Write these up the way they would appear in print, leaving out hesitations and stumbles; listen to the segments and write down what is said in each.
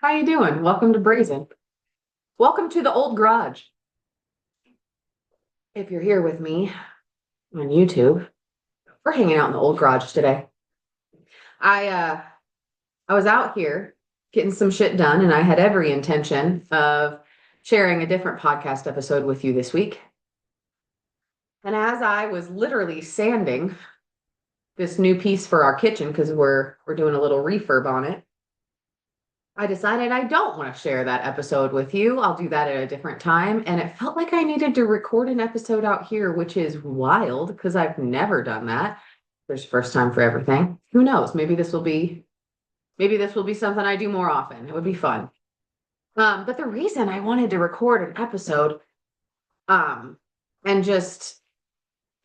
How you doing? Welcome to Brazen. Welcome to the old garage. If you're here with me on YouTube, we're hanging out in the old garage today. I uh I was out here getting some shit done, and I had every intention of sharing a different podcast episode with you this week. And as I was literally sanding this new piece for our kitchen, because we're doing a little refurb on it, I decided I don't want to share that episode with you. I'll do that at a different time. And it felt like I needed to record an episode out here, which is wild because I've never done that. There's first time for everything. Who knows? Maybe this will be something I do more often. It would be fun. But the reason I wanted to record an episode, um, and just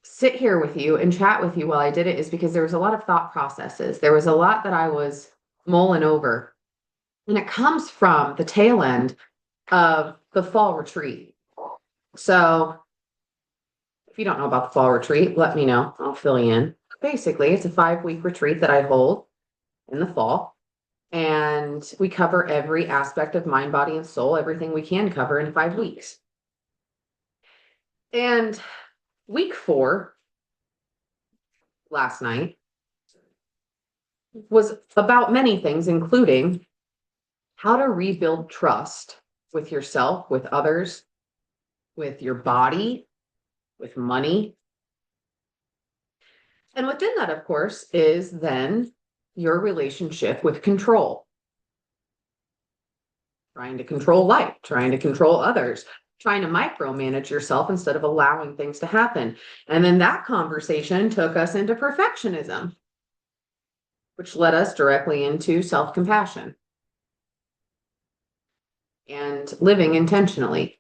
sit here with you and chat with you while I did it is because there was a lot of thought processes. There was a lot that I was mulling over. And it comes from the tail end of the fall retreat. So if you don't know about the fall retreat, let me know. I'll fill you in. Basically, it's a 5-week retreat that I hold in the fall. And we cover every aspect of mind, body, and soul, everything we can cover in 5 weeks. And week 4, last night, was about many things, including how to rebuild trust with yourself, with others, with your body, with money. And within that, of course, is then your relationship with control. Trying to control life, trying to control others, trying to micromanage yourself instead of allowing things to happen. And then that conversation took us into perfectionism, which led us directly into self-compassion and living intentionally.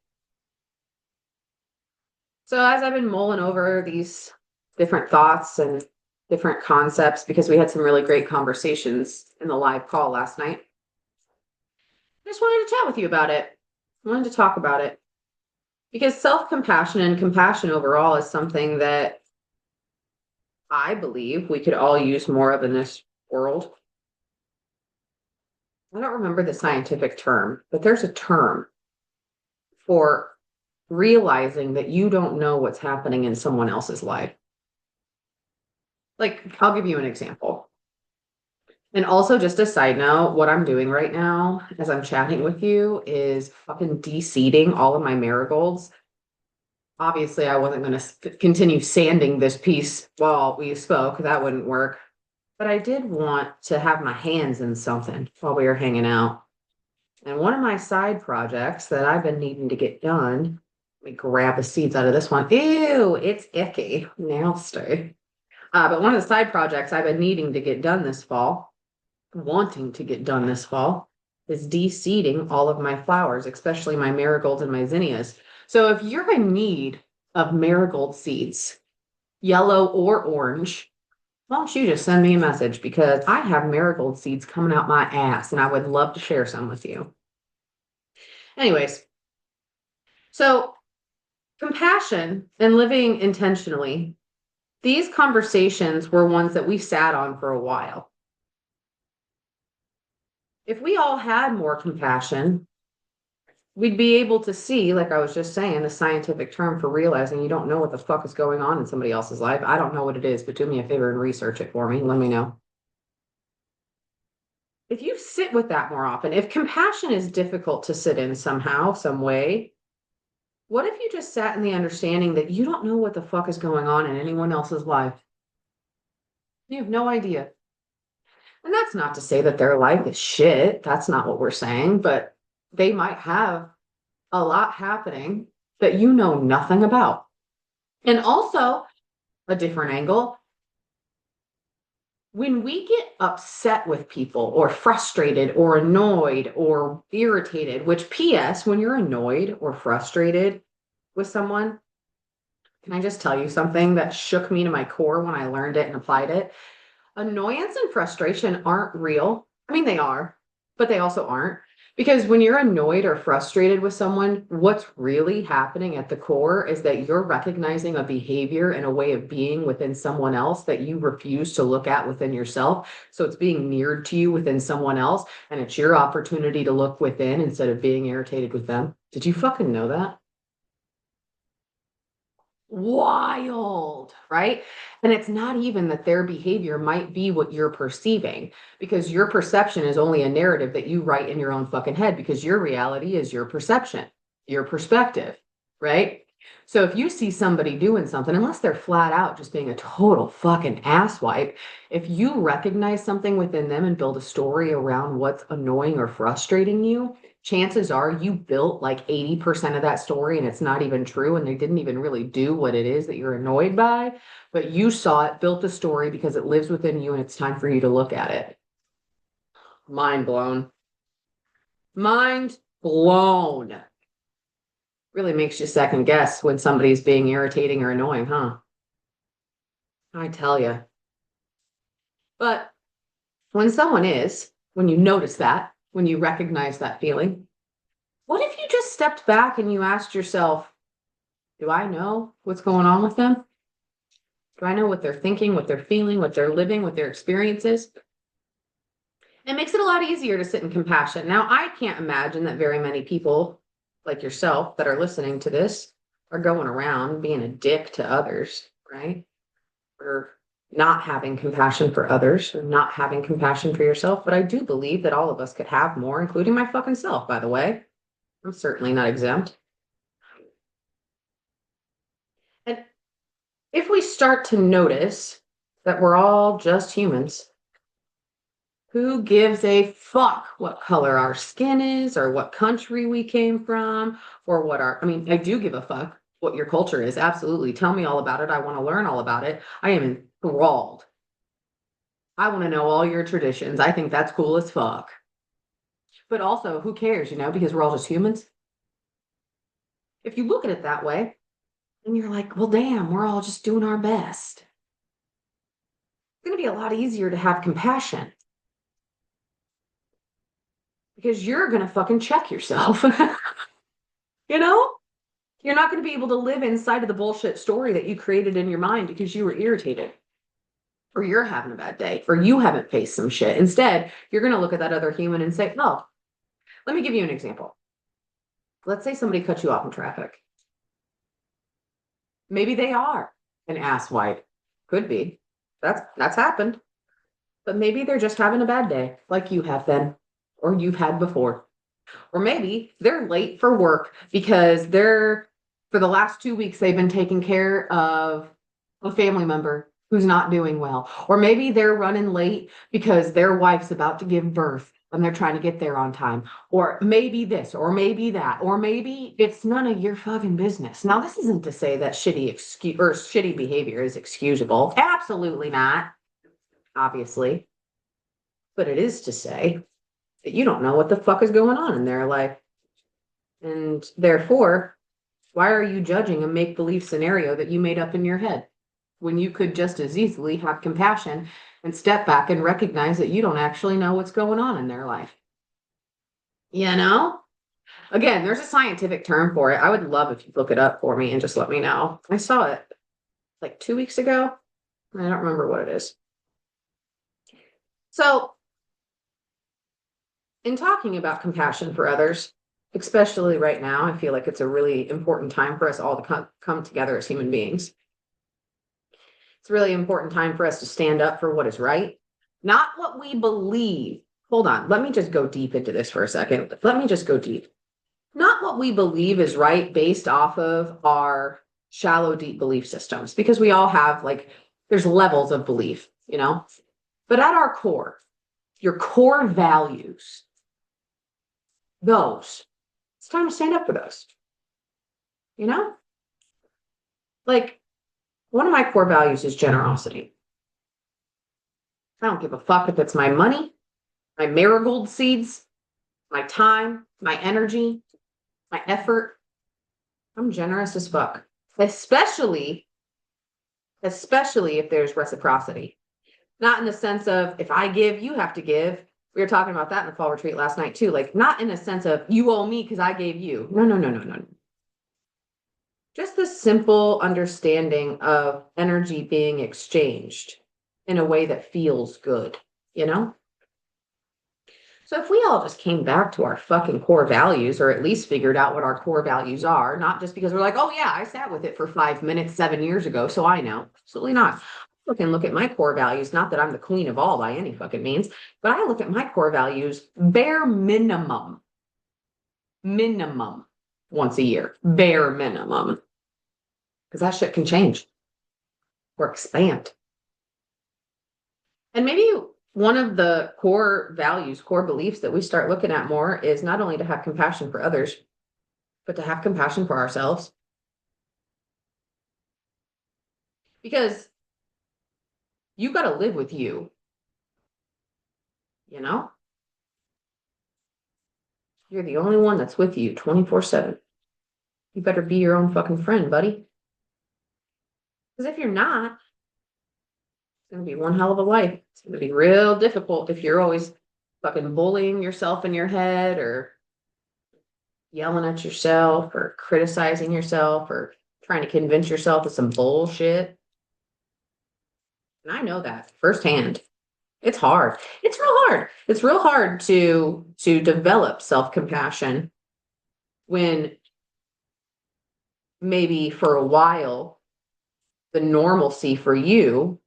So as I've been mulling over these different thoughts and different concepts, because we had some really great conversations in the live call last night, I just wanted to chat with you about it. I wanted to talk about it because self-compassion and compassion overall is something that I believe we could all use more of in this world. I don't remember the scientific term, but there's a term for realizing that you don't know what's happening in someone else's life. Like, I'll give you an example. And also, just a side note, what I'm doing right now as I'm chatting with you is fucking de-seeding all of my marigolds. Obviously, I wasn't going to continue sanding this piece while we spoke. That wouldn't work. But I did want to have my hands in something while we were hanging out. And one of my side projects that I've been needing to get done, let me grab the seeds out of this one. Ew, it's icky. Nasty. But one of the side projects I've been needing to get done this fall, wanting to get done this fall, is de-seeding all of my flowers, especially my marigolds and my zinnias. So if you're in need of marigold seeds, yellow or orange, why don't you just send me a message, because I have marigold seeds coming out my ass and I would love to share some with you. Anyways, so compassion and living intentionally, these conversations were ones that we sat on for a while. If we all had more compassion, we'd be able to see, like I was just saying, the scientific term for realizing you don't know what the fuck is going on in somebody else's life. I don't know what it is, but do me a favor and research it for me. Let me know. If you sit with that more often, if compassion is difficult to sit in somehow, some way, what if you just sat in the understanding that you don't know what the fuck is going on in anyone else's life? You have no idea. And that's not to say that their life is shit. That's not what we're saying, but they might have a lot happening that you know nothing about. And also, a different angle, when we get upset with people or frustrated or annoyed or irritated, which PS, when you're annoyed or frustrated with someone, can I just tell you something that shook me to my core when I learned it and applied it? Annoyance and frustration aren't real. I mean, they are, but they also aren't. Because when you're annoyed or frustrated with someone, what's really happening at the core is that you're recognizing a behavior and a way of being within someone else that you refuse to look at within yourself. So it's being mirrored to you within someone else, and it's your opportunity to look within instead of being irritated with them. Did you fucking know that? Wild, right? And it's not even that their behavior might be what you're perceiving, because your perception is only a narrative that you write in your own fucking head, because your reality is your perception, your perspective, right? So if you see somebody doing something, unless they're flat out just being a total fucking asswipe, if you recognize something within them and build a story around what's annoying or frustrating you, chances are you built like 80% of that story and it's not even true and they didn't even really do what it is that you're annoyed by, but you saw it, built the story because it lives within you and it's time for you to look at it. Mind blown. Mind blown. Really makes you second guess when somebody's being irritating or annoying, huh? I tell you. But when someone is, when you notice that, when you recognize that feeling, what if you just stepped back and you asked yourself, do I know what's going on with them? Do I know what they're thinking, what they're feeling, what they're living, what their experience is? It makes it a lot easier to sit in compassion. Now, I can't imagine that very many people like yourself that are listening to this are going around being a dick to others, right? Or not having compassion for others, or not having compassion for yourself. But I do believe that all of us could have more, including my fucking self, by the way. I'm certainly not exempt. And if we start to notice that we're all just humans, who gives a fuck what color our skin is or what country we came from or what our, I mean, I do give a fuck what your culture is. Absolutely. Tell me all about it. I want to learn all about it. I am enthralled. I want to know all your traditions. I think that's cool as fuck. But also, who cares, because we're all just humans. If you look at it that way, and you're like, well, damn, we're all just doing our best. It's going to be a lot easier to have compassion because you're going to fucking check yourself. you know? You're not going to be able to live inside of the bullshit story that you created in your mind because you were irritated or you're having a bad day or you haven't faced some shit. Instead, you're going to look at that other human and say, oh, let me give you an example. Let's say somebody cut you off in traffic. Maybe they are an asswipe. Could be. That's happened. But maybe they're just having a bad day, like you have been, or you've had before. Or maybe they're late for work because for the last 2 weeks, they've been taking care of a family member who's not doing well. Or maybe they're running late because their wife's about to give birth and they're trying to get there on time. Or maybe this, or maybe that, or maybe it's none of your fucking business. Now, this isn't to say that shitty behavior is excusable. Absolutely not, obviously. But it is to say that you don't know what the fuck is going on in their life. And therefore, why are you judging a make-believe scenario that you made up in your head when you could just as easily have compassion and step back and recognize that you don't actually know what's going on in their life? You know? Again, there's a scientific term for it. I would love if you look it up for me and just let me know. I saw it like 2 weeks ago. I don't remember what it is. So, in talking about compassion for others, especially right now, I feel like it's a really important time for us all to come together as human beings. It's a really important time for us to stand up for what is right, not what we believe. Hold on, let me just go deep into this for a second. Let me just go deep. Not what we believe is right based off of our shallow, deep belief systems, because we all have there's levels of belief. But at our core, your core values, those, it's time to stand up for those. You know? Like, one of my core values is generosity. I don't give a fuck if it's my money, my marigold seeds, my time, my energy, my effort. I'm generous as fuck. Especially if there's reciprocity. Not in the sense of if I give, you have to give. We were talking about that in the fall retreat last night too. Like, not in a sense of you owe me because I gave you. No, no, no, no, no. Just the simple understanding of energy being exchanged in a way that feels good, you know? So if we all just came back to our fucking core values, or at least figured out what our core values are, not just because we're like, oh yeah, I sat with it for 5 minutes 7 years ago, so I know. Absolutely not. Look at my core values, not that I'm the queen of all by any fucking means, but I look at my core values bare minimum once a year, bare minimum, because that shit can change or expand. And maybe one of the core values, core beliefs that we start looking at more is not only to have compassion for others, but to have compassion for ourselves. Because you got to live with you, you know? You're the only one that's with you 24/7. You better be your own fucking friend, buddy. Because if you're not, it's going to be one hell of a life. It's going to be real difficult if you're always fucking bullying yourself in your head or yelling at yourself or criticizing yourself or trying to convince yourself of some bullshit. And I know that firsthand. It's hard. It's real hard. It's real hard to develop self-compassion when maybe for a while the normalcy for you,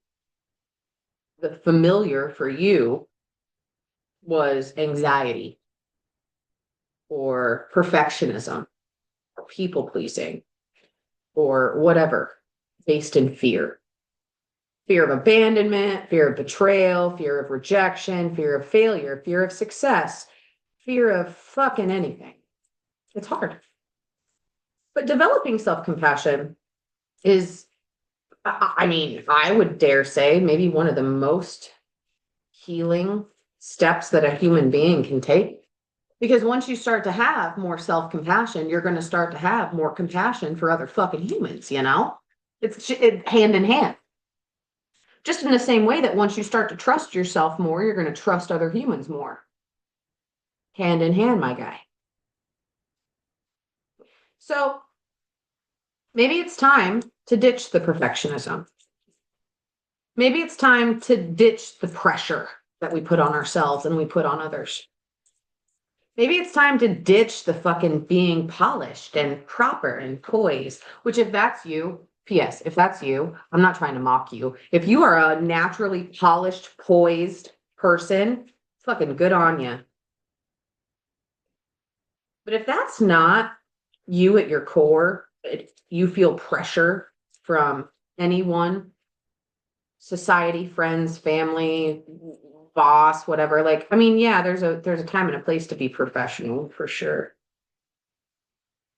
the familiar for you was anxiety or perfectionism or people pleasing or whatever based in fear. Fear of abandonment, fear of betrayal, fear of rejection, fear of failure, fear of success, fear of fucking anything. It's hard. But developing self compassion is, I mean, I would dare say maybe one of the most healing steps that a human being can take. Because once you start to have more self compassion, you're going to start to have more compassion for other fucking humans, you know? It's hand in hand. Just in the same way that once you start to trust yourself more, you're going to trust other humans more. Hand in hand, my guy. So maybe it's time to ditch the perfectionism. Maybe it's time to ditch the pressure that we put on ourselves and we put on others. Maybe it's time to ditch the fucking being polished and proper and poised, which if that's you, P.S., if that's you, I'm not trying to mock you. If you are a naturally polished, poised person, fucking good on you. But if that's not you at your core, you feel pressure from anyone, society, friends, family, boss, whatever. Like, I mean, yeah, there's a time and a place to be professional for sure.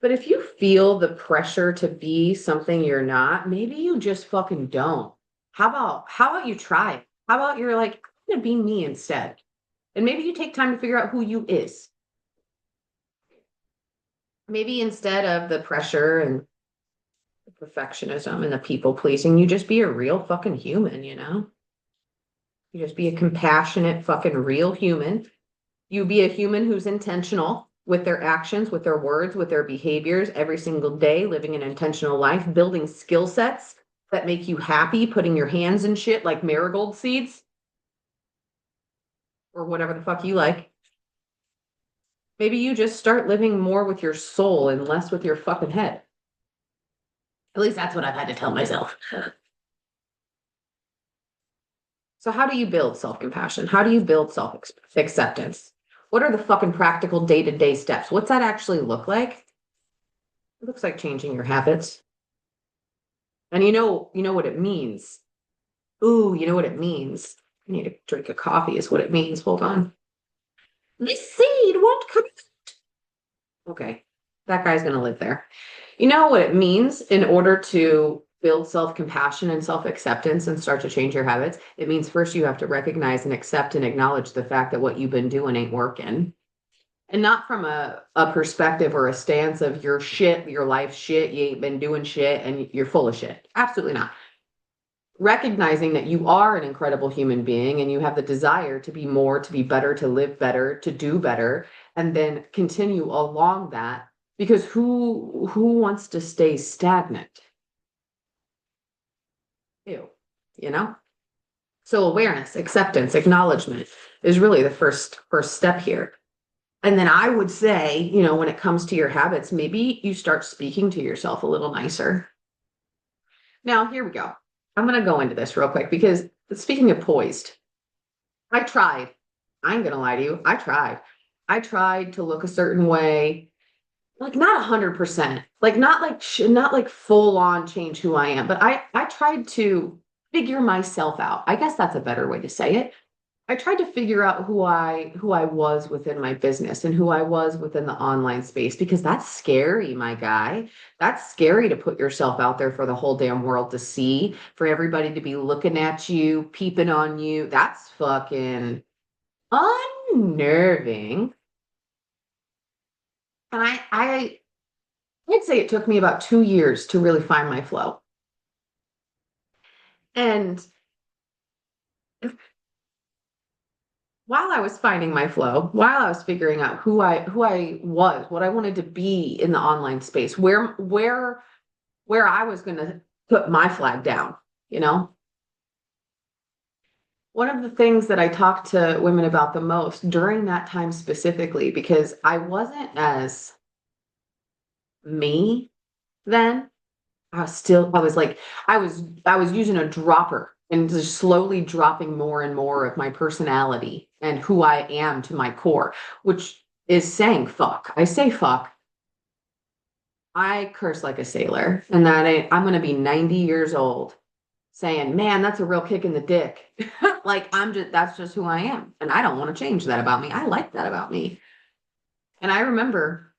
But if you feel the pressure to be something you're not, maybe you just fucking don't. How about you try it? How about you're like, I'm gonna be me instead? And maybe you take time to figure out who you is. Maybe instead of the pressure and the perfectionism and the people pleasing, you just be a real fucking human, you know? You just be a compassionate fucking real human. You be a human who's intentional with their actions, with their words, with their behaviors every single day, living an intentional life, building skill sets that make you happy, putting your hands in shit like marigold seeds or whatever the fuck you like. Maybe you just start living more with your soul and less with your fucking head. At least that's what I've had to tell myself. So, how do you build self compassion? How do you build self acceptance? What are the fucking practical day to day steps? What's that actually look like? It looks like changing your habits. And you know what it means. Ooh, you know what it means. I need to drink a coffee, is what it means. Hold on. This seed won't come. Okay, that guy's going to live there. You know what it means in order to build self compassion and self acceptance and start to change your habits? It means first you have to recognize and accept and acknowledge the fact that what you've been doing ain't working. And not from a perspective or a stance of your shit, your life shit, you ain't been doing shit and you're full of shit. Absolutely not. recognizing that you are an incredible human being and you have the desire to be more, to be better, to live better, to do better, and then continue along that because who wants to stay stagnant? Ew, you know? So awareness, acceptance, acknowledgement is really the first step here. And then I would say, when it comes to your habits, maybe you start speaking to yourself a little nicer. Now, here we go. I'm going to go into this real quick because speaking of poised, I tried. I ain't going to lie to you. I tried. I tried to look a certain way, like not 100%, like not like full on change who I am, but I tried to figure myself out. I guess that's a better way to say it. I tried to figure out who I was within my business and who I was within the online space because that's scary, my guy. That's scary to put yourself out there for the whole damn world to see, for everybody to be looking at you, peeping on you. That's fucking unnerving. And I'd say it took me about 2 years to really find my flow. And while I was finding my flow, while I was figuring out who I was, what I wanted to be in the online space, where I was going to put my flag down, you know? One of the things that I talked to women about the most during that time specifically, because I wasn't as me then, I was like, I was using a dropper and just slowly dropping more and more of my personality and who I am to my core, which is saying fuck. I say fuck. I curse like a sailor, and I'm going to be 90 years old saying, man, that's a real kick in the dick. Like, that's just who I am. And I don't want to change that about me. I like that about me. And I remember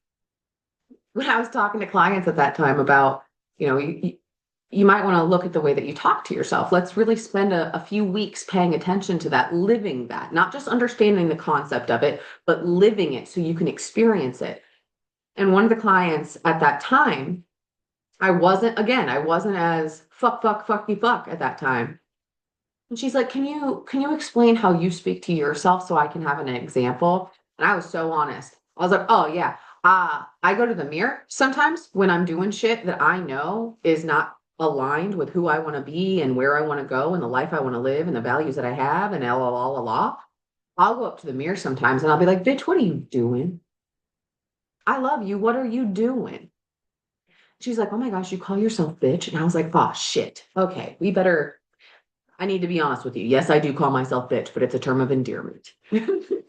when I was talking to clients at that time about, you might want to look at the way that you talk to yourself. Let's really spend a few weeks paying attention to that, living that, not just understanding the concept of it, but living it so you can experience it. And one of the clients at that time, I wasn't as fuck, fuck, fucky, fuck at that time. And she's like, can you explain how you speak to yourself so I can have an example? And I was so honest. I was like, oh yeah. I go to the mirror sometimes when I'm doing shit that I know is not aligned with who I want to be and where I want to go and the life I want to live and the values that I have and la. I'll go up to the mirror sometimes and I'll be like, bitch, what are you doing? I love you. What are you doing? She's like, oh my gosh, you call yourself bitch? And I was like, oh shit. Okay, I need to be honest with you. Yes, I do call myself bitch, but it's a term of endearment. And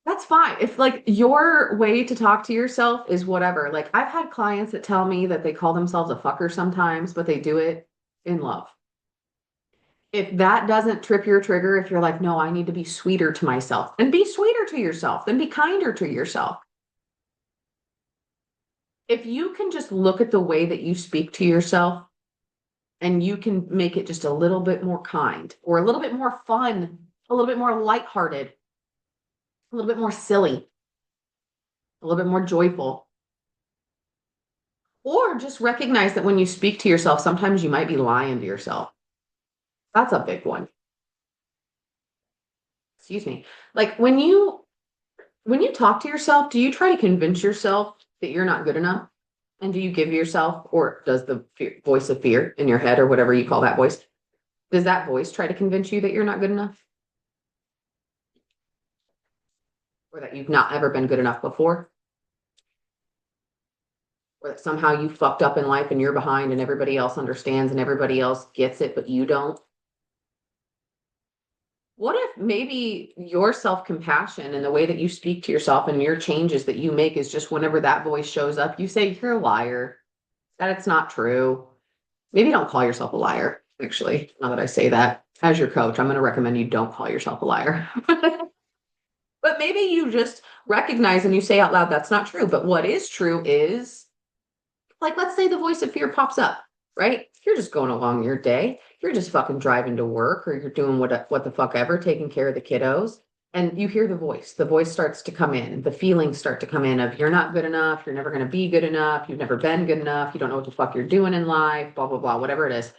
that's fine. If like your way to talk to yourself is whatever. Like I've had clients that tell me that they call themselves a fucker sometimes, but they do it in love. If that doesn't trip your trigger, if you're like, no, I need to be sweeter to myself, then be sweeter to yourself, then be kinder to yourself. If you can just look at the way that you speak to yourself and you can make it just a little bit more kind or a little bit more fun, a little bit more lighthearted, a little bit more silly, a little bit more joyful, or just recognize that when you speak to yourself, sometimes you might be lying to yourself. That's a big one. Excuse me. Like when you talk to yourself, do you try to convince yourself that you're not good enough? And do you give yourself, or does the voice of fear in your head or whatever you call that voice, does that voice try to convince you that you're not good enough or that you've not ever been good enough before? Or that somehow you fucked up in life and you're behind and everybody else understands and everybody else gets it, but you don't? What if maybe your self compassion and the way that you speak to yourself and your changes that you make is just whenever that voice shows up, you say, you're a liar, that it's not true. Maybe don't call yourself a liar, actually, now that I say that. As your coach, I'm going to recommend you don't call yourself a liar. But maybe you just recognize and you say out loud, that's not true. But what is true is, like, let's say the voice of fear pops up, right? You're just going along your day. You're just fucking driving to work or you're doing what the fuck ever, taking care of the kiddos. And you hear the voice starts to come in, the feelings start to come in of you're not good enough, you're never going to be good enough, you've never been good enough, you don't know what the fuck you're doing in life, blah, blah, blah, whatever it is.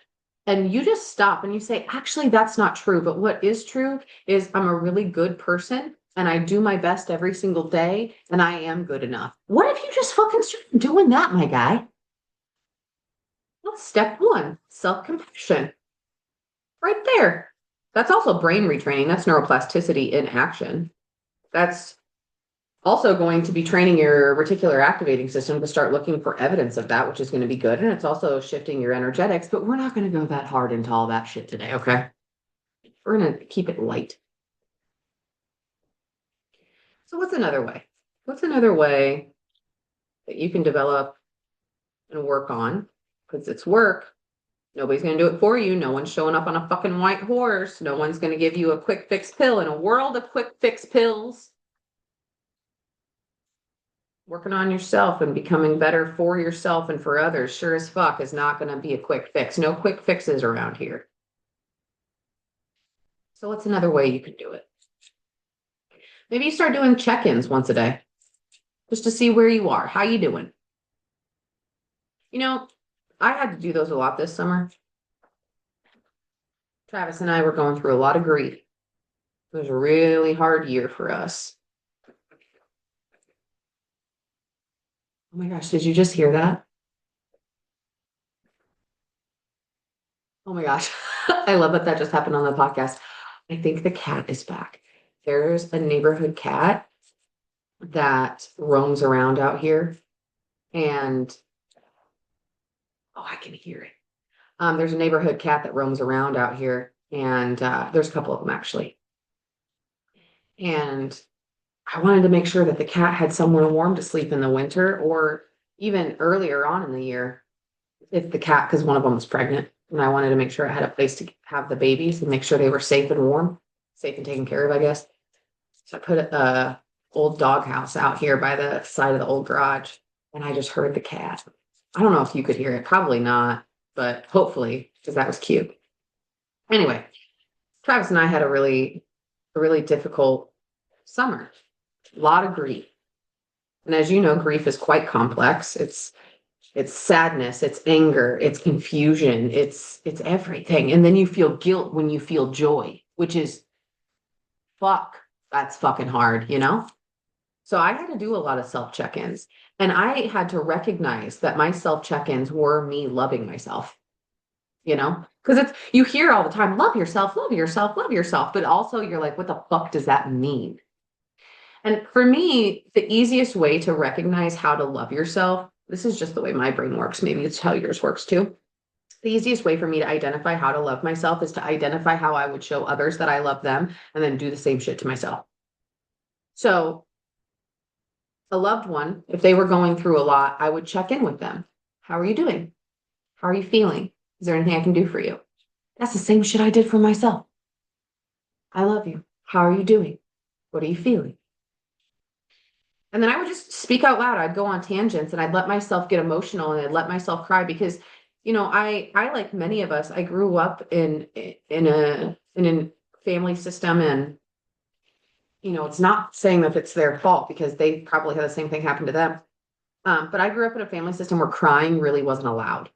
And you just stop and you say, actually, that's not true. But what is true is I'm a really good person and I do my best every single day and I am good enough. What if you just fucking start doing that, my guy? That's step one, self-compassion. Right there. That's also brain retraining. That's neuroplasticity in action. That's also going to be training your reticular activating system to start looking for evidence of that, which is going to be good. And it's also shifting your energetics, but we're not going to go that hard into all that shit today, okay? We're going to keep it light. So what's another way? What's another way that you can develop and work on? Because it's work. Nobody's going to do it for you. No one's showing up on a fucking white horse. No one's going to give you a quick fix pill in a world of quick fix pills. Working on yourself and becoming better for yourself and for others, sure as fuck, is not going to be a quick fix. No quick fixes around here. So what's another way you could do it? Maybe you start doing check-ins once a day, just to see where you are. How you doing? You know, I had to do those a lot this summer. Travis and I were going through a lot of grief. It was a really hard year for us. Oh my gosh, did you just hear that? Oh my gosh. I love that just happened on the podcast. I think the cat is back. There's a neighborhood cat that roams around out here and I can hear it. There's a neighborhood cat that roams around out here and there's a couple of them actually. And I wanted to make sure that the cat had somewhere warm to sleep in the winter or even earlier on in the year if the cat, because one of them was pregnant and I wanted to make sure I had a place to have the babies and make sure they were safe and warm, safe and taken care of, I guess. So I put a old doghouse out here by the side of the old garage and I just heard the cat. I don't know if you could hear it, probably not, but hopefully, because that was cute. Anyway, Travis and I had a really difficult summer, a lot of grief. And as you know, grief is quite complex. It's sadness, it's anger, it's confusion, it's everything. And then you feel guilt when you feel joy, which is fuck, that's fucking hard, you know? So I had to do a lot of self check-ins and I had to recognize that my self check-ins were me loving myself, you know? Because it's you hear all the time, love yourself, love yourself, love yourself. But also you're like, what the fuck does that mean? And for me, the easiest way to recognize how to love yourself, this is just the way my brain works. Maybe it's how yours works too. The easiest way for me to identify how to love myself is to identify how I would show others that I love them and then do the same shit to myself. So a loved one, if they were going through a lot, I would check in with them. How are you doing? How are you feeling? Is there anything I can do for you? That's the same shit I did for myself. I love you. How are you doing? What are you feeling? And then I would just speak out loud. I'd go on tangents and I'd let myself get emotional and I'd let myself cry because, you know, I like many of us, I grew up in a family system and, you know, it's not saying that it's their fault because they probably had the same thing happen to them. But I grew up in a family system where crying really wasn't allowed.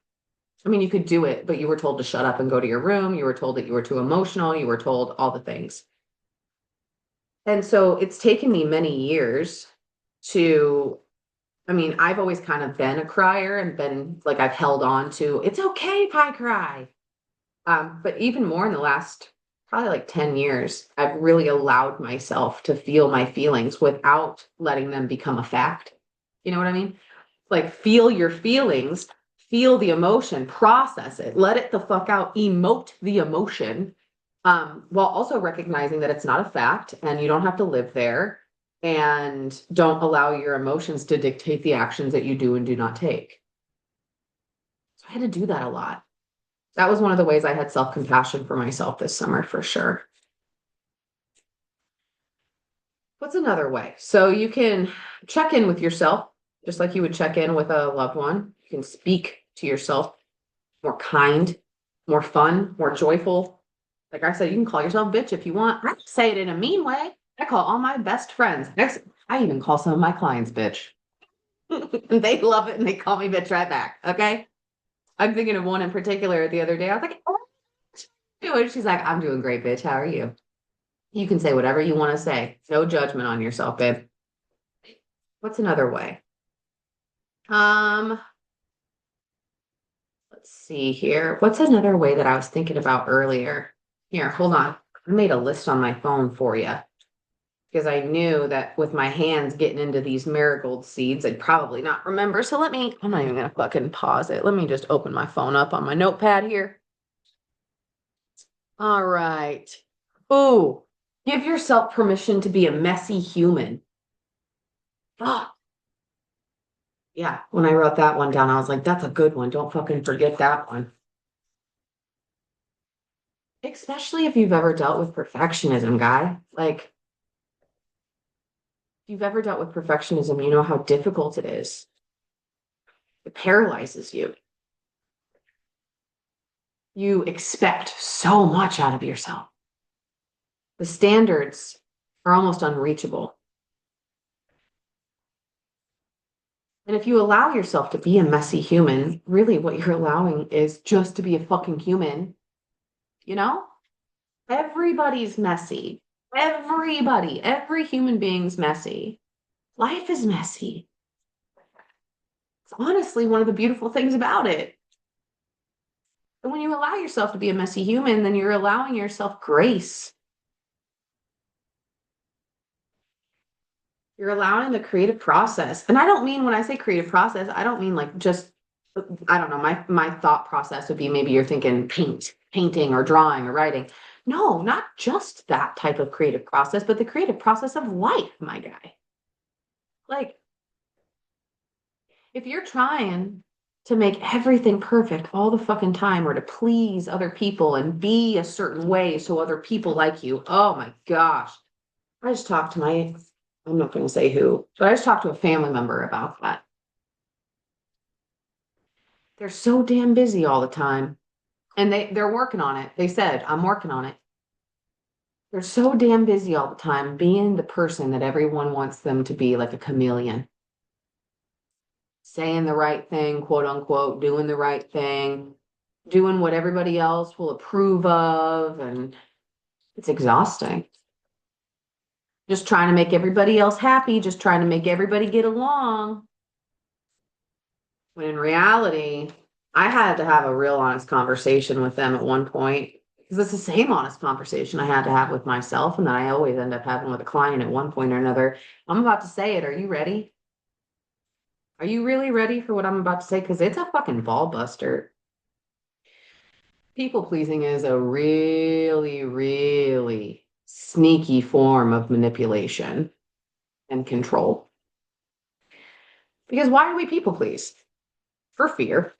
I mean, you could do it, but you were told to shut up and go to your room. You were told that you were too emotional. You were told all the things. And so it's taken me many years to, I mean, I've always kind of been a crier and been like, I've held on to, it's okay if I cry. But even more in the last probably like 10 years, I've really allowed myself to feel my feelings without letting them become a fact. You know what I mean? Like, feel your feelings, feel the emotion, process it, let it the fuck out, emote the emotion, while also recognizing that it's not a fact and you don't have to live there and don't allow your emotions to dictate the actions that you do and do not take. So I had to do that a lot. That was one of the ways I had self-compassion for myself this summer, for sure. What's another way? So you can check in with yourself, just like you would check in with a loved one. You can speak to yourself more kind, more fun, more joyful. Like I said, you can call yourself bitch if you want. I don't say it in a mean way. I call all my best friends. I even call some of my clients bitch. They love it and they call me bitch right back. Okay. I'm thinking of one in particular the other day. I was like, oh, doing? She's like, I'm doing great, bitch. How are you? You can say whatever you want to say. No judgment on yourself, babe. What's another way? Um, let's see here. What's another way that I was thinking about earlier? Here, hold on. I made a list on my phone for you because I knew that with my hands getting into these marigold seeds, I'd probably not remember. So I'm not even gonna fucking pause it. Let me just open my phone up on my notepad here. All right. Ooh, give yourself permission to be a messy human. Oh, yeah. When I wrote that one down, I was like, that's a good one. Don't fucking forget that one. Especially if you've ever dealt with perfectionism, guy. Like, if you've ever dealt with perfectionism, you know how difficult it is. It paralyzes you. You expect so much out of yourself. The standards are almost unreachable. And if you allow yourself to be a messy human, really what you're allowing is just to be a fucking human, you know? Everybody's messy. Everybody, every human being's messy. Life is messy. It's honestly one of the beautiful things about it. And when you allow yourself to be a messy human, then you're allowing yourself grace. You're allowing the creative process. And I don't mean when I say creative process, I don't mean like just, I don't know, my thought process would be maybe you're thinking painting or drawing or writing. No, not just that type of creative process, but the creative process of life, my guy. Like if you're trying to make everything perfect all the fucking time or to please other people and be a certain way so other people like you, oh my gosh. I just talked to I'm not going to say who, but I just talked to a family member about that. They're so damn busy all the time and they're working on it. They said, I'm working on it. They're so damn busy all the time being the person that everyone wants them to be, like a chameleon, saying the right thing, quote unquote, doing the right thing, doing what everybody else will approve of. And it's exhausting. Just trying to make everybody else happy, just trying to make everybody get along. When in reality, I had to have a real honest conversation with them at one point. Because it's the same honest conversation I had to have with myself, and that I always end up having with a client at one point or another. I'm about to say it. Are you ready? Are you really ready for what I'm about to say? Because it's a fucking ball buster. People pleasing is a really, really sneaky form of manipulation and control. Because why do we people please? For fear.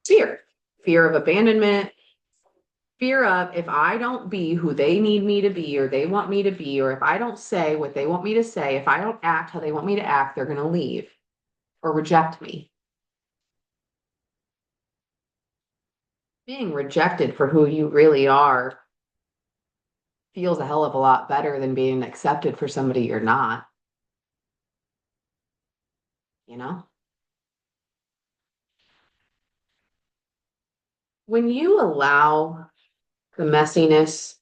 Fear. Fear of abandonment. Fear of if I don't be who they need me to be or they want me to be, or if I don't say what they want me to say, if I don't act how they want me to act, they're going to leave or reject me. Being rejected for who you really are feels a hell of a lot better than being accepted for somebody you're not, you know? When you allow the messiness,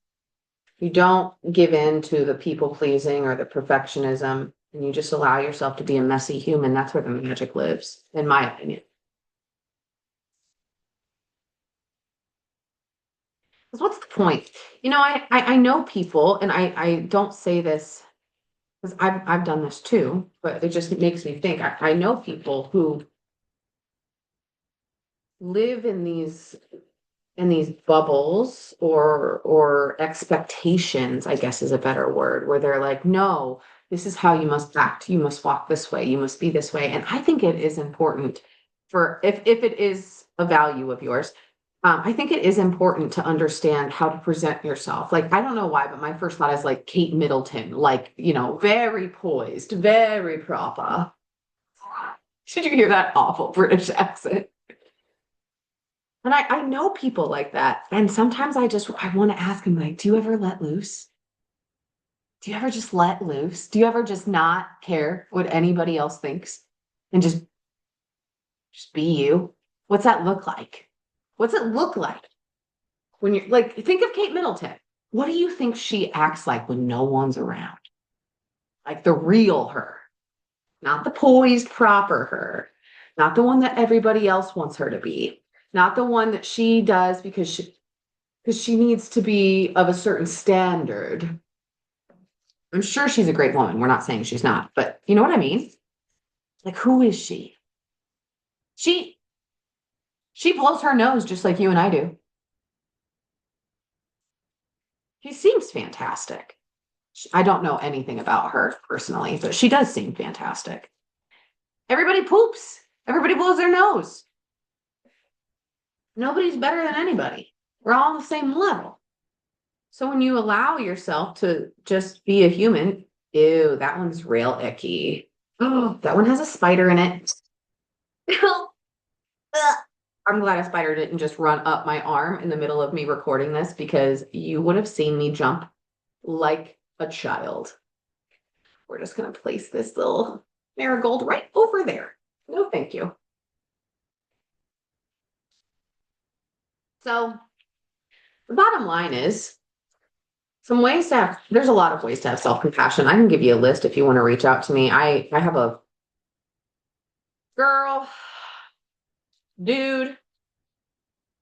you don't give in to the people pleasing or the perfectionism, and you just allow yourself to be a messy human. That's where the magic lives, in my opinion. Because what's the point? I know people, and I don't say this because I've done this too, but it just makes me think. I know people who live in these bubbles or expectations, I guess is a better word, where they're like, no, this is how you must act. You must walk this way. You must be this way. And I think it is important for if it is a value of yours. I think it is important to understand how to present yourself. Like, I don't know why, but my first thought is like Kate Middleton, like, very poised, very proper. Did you hear that awful British accent? And I know people like that. And sometimes I want to ask them, like, do you ever let loose? Do you ever just let loose? Do you ever just not care what anybody else thinks and just be you? What's that look like? What's it look like when you're like, think of Kate Middleton. What do you think she acts like when no one's around? Like the real her, not the poised, proper her, not the one that everybody else wants her to be, not the one that she does because she needs to be of a certain standard. I'm sure she's a great woman. We're not saying she's not, but you know what I mean? Like, who is she? She she blows her nose just like you and I do. She seems fantastic. I don't know anything about her personally, but she does seem fantastic. Everybody poops. Everybody blows their nose. Nobody's better than anybody. We're all on the same level. So when you allow yourself to just be a human, ew, that one's real icky. Oh, that one has a spider in it. I'm glad a spider didn't just run up my arm in the middle of me recording this because you would have seen me jump like a child. We're just going to place this little marigold right over there. No, thank you. So the bottom line is there's a lot of ways to have self-compassion. I can give you a list if you want to reach out to me. I have a girl, dude,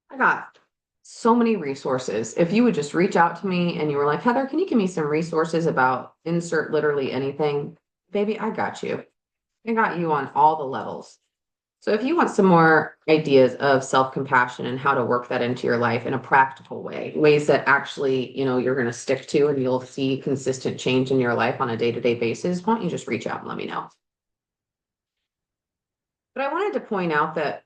I got so many resources. If you would just reach out to me and you were like, Heather, can you give me some resources about insert literally anything? Baby, I got you. I got you on all the levels. So if you want some more ideas of self-compassion and how to work that into your life in a practical way, ways that actually, you're going to stick to and you'll see consistent change in your life on a day-to-day basis, why don't you just reach out and let me know? But I wanted to point out that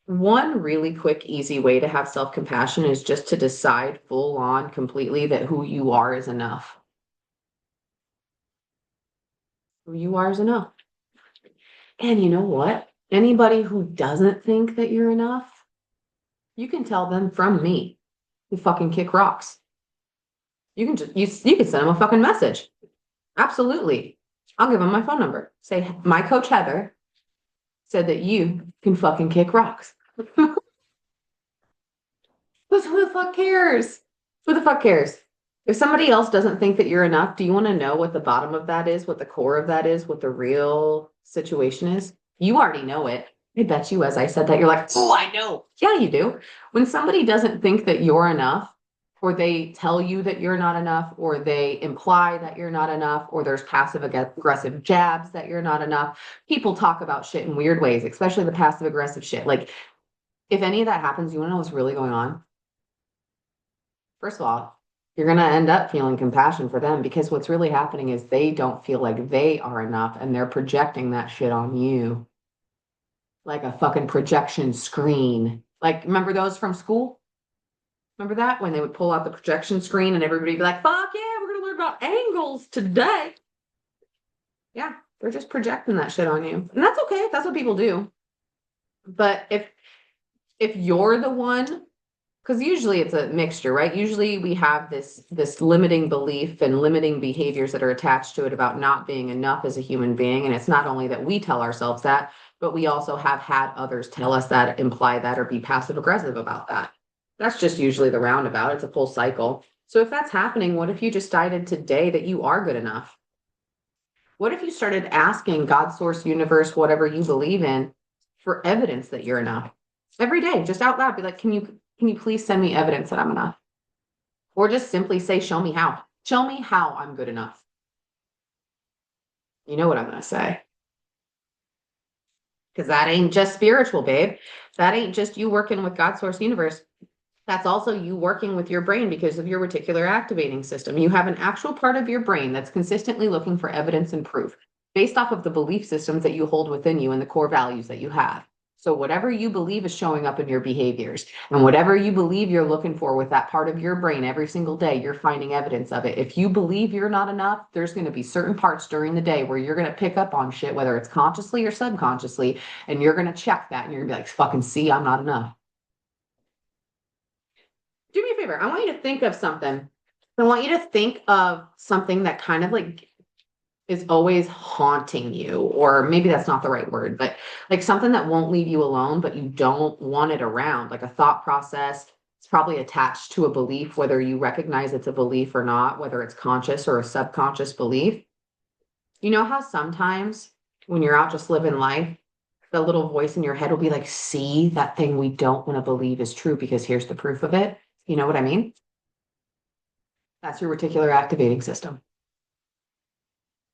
one really quick, easy way to have self-compassion is just to decide full on completely that who you are is enough. Who you are is enough. And you know what? Anybody who doesn't think that you're enough, you can tell them from me, you fucking kick rocks. You can you can send them a fucking message. Absolutely. I'll give them my phone number. Say, my coach Heather said that you can fucking kick rocks. Because who the fuck cares? Who the fuck cares? If somebody else doesn't think that you're enough, do you want to know what the bottom of that is, what the core of that is, what the real situation is? You already know it. I bet you, as I said that, you're like, oh, I know. Yeah, you do. When somebody doesn't think that you're enough, or they tell you that you're not enough, or they imply that you're not enough, or there's passive aggressive jabs that you're not enough, people talk about shit in weird ways, especially the passive aggressive shit. Like, if any of that happens, you want to know what's really going on? First of all, you're going to end up feeling compassion for them because what's really happening is they don't feel like they are enough and they're projecting that shit on you like a fucking projection screen. Like, remember those from school? Remember that when they would pull out the projection screen and everybody would be like, fuck yeah, we're going to learn about angles today. Yeah, they're just projecting that shit on you. And that's okay. That's what people do. But if you're the one, because usually it's a mixture, right? Usually we have this limiting belief and limiting behaviors that are attached to it about not being enough as a human being. And it's not only that we tell ourselves that, but we also have had others tell us that, imply that, or be passive aggressive about that. That's just usually the roundabout. It's a full cycle. So if that's happening, what if you decided today that you are good enough? What if you started asking God, source, universe, whatever you believe in, for evidence that you're enough? Every day, just out loud, be like, can you please send me evidence that I'm enough? Or just simply say, show me how. Show me how I'm good enough. You know what I'm going to say. Because that ain't just spiritual, babe. That ain't just you working with God, source, universe. That's also you working with your brain because of your reticular activating system. You have an actual part of your brain that's consistently looking for evidence and proof based off of the belief systems that you hold within you and the core values that you have. So whatever you believe is showing up in your behaviors, and whatever you believe you're looking for with that part of your brain every single day, you're finding evidence of it. If you believe you're not enough, there's going to be certain parts during the day where you're going to pick up on shit, whether it's consciously or subconsciously, and you're going to check that and you're going to be like, fucking see, I'm not enough. Do me a favor. I want you to think of something I want you to think of something that kind of like is always haunting you, or maybe that's not the right word, but like something that won't leave you alone, but you don't want it around, like a thought process. It's probably attached to a belief, whether you recognize it's a belief or not, whether it's conscious or a subconscious belief. You know how sometimes when you're out just living life, the little voice in your head will be like, see, that thing we don't want to believe is true because here's the proof of it. You know what I mean? That's your reticular activating system.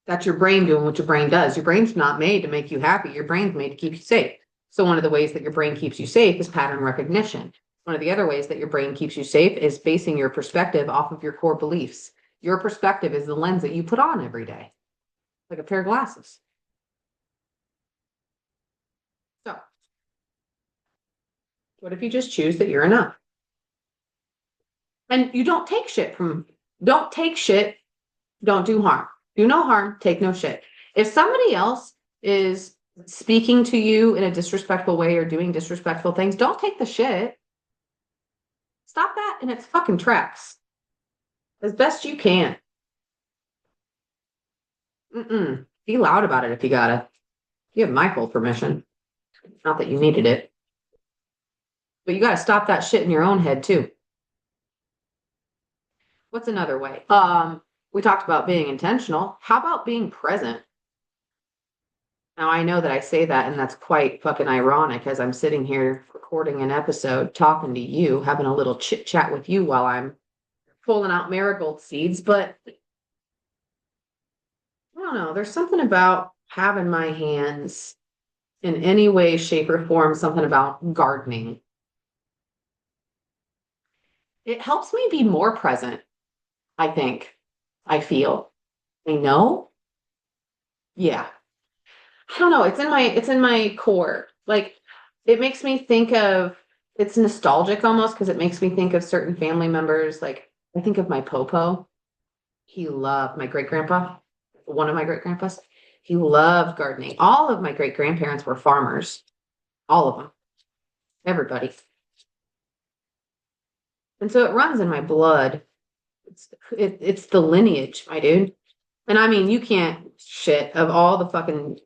That's your brain doing what your brain does. Your brain's not made to make you happy. Your brain's made to keep you safe. So one of the ways that your brain keeps you safe is pattern recognition. One of the other ways that your brain keeps you safe is basing your perspective off of your core beliefs. Your perspective is the lens that you put on every day, like a pair of glasses. So what if you just choose that you're enough? And you don't take shit, don't do harm. Do no harm, take no shit. If somebody else is speaking to you in a disrespectful way or doing disrespectful things, don't take the shit. Stop that in its fucking tracks as best you can. Be loud about it if you gotta. You have my full permission. Not that you needed it, but you gotta stop that shit in your own head too. What's another way? We talked about being intentional. How about being present? Now, I know that I say that, and that's quite fucking ironic as I'm sitting here recording an episode, talking to you, having a little chit chat with you while I'm pulling out marigold seeds. But I don't know, there's something about having my hands in any way, shape, or form, something about gardening. It helps me be more present, I think. I feel. I know. Yeah. I don't know. It's in my core. Like it makes me think of it's nostalgic almost because it makes me think of certain family members. Like I think of my popo. He loved my great grandpa, one of my great grandpas. He loved gardening. All of my great grandparents were farmers. All of them. Everybody. And so it runs in my blood. It's the lineage, my dude. And I mean, you can't shit of all the fucking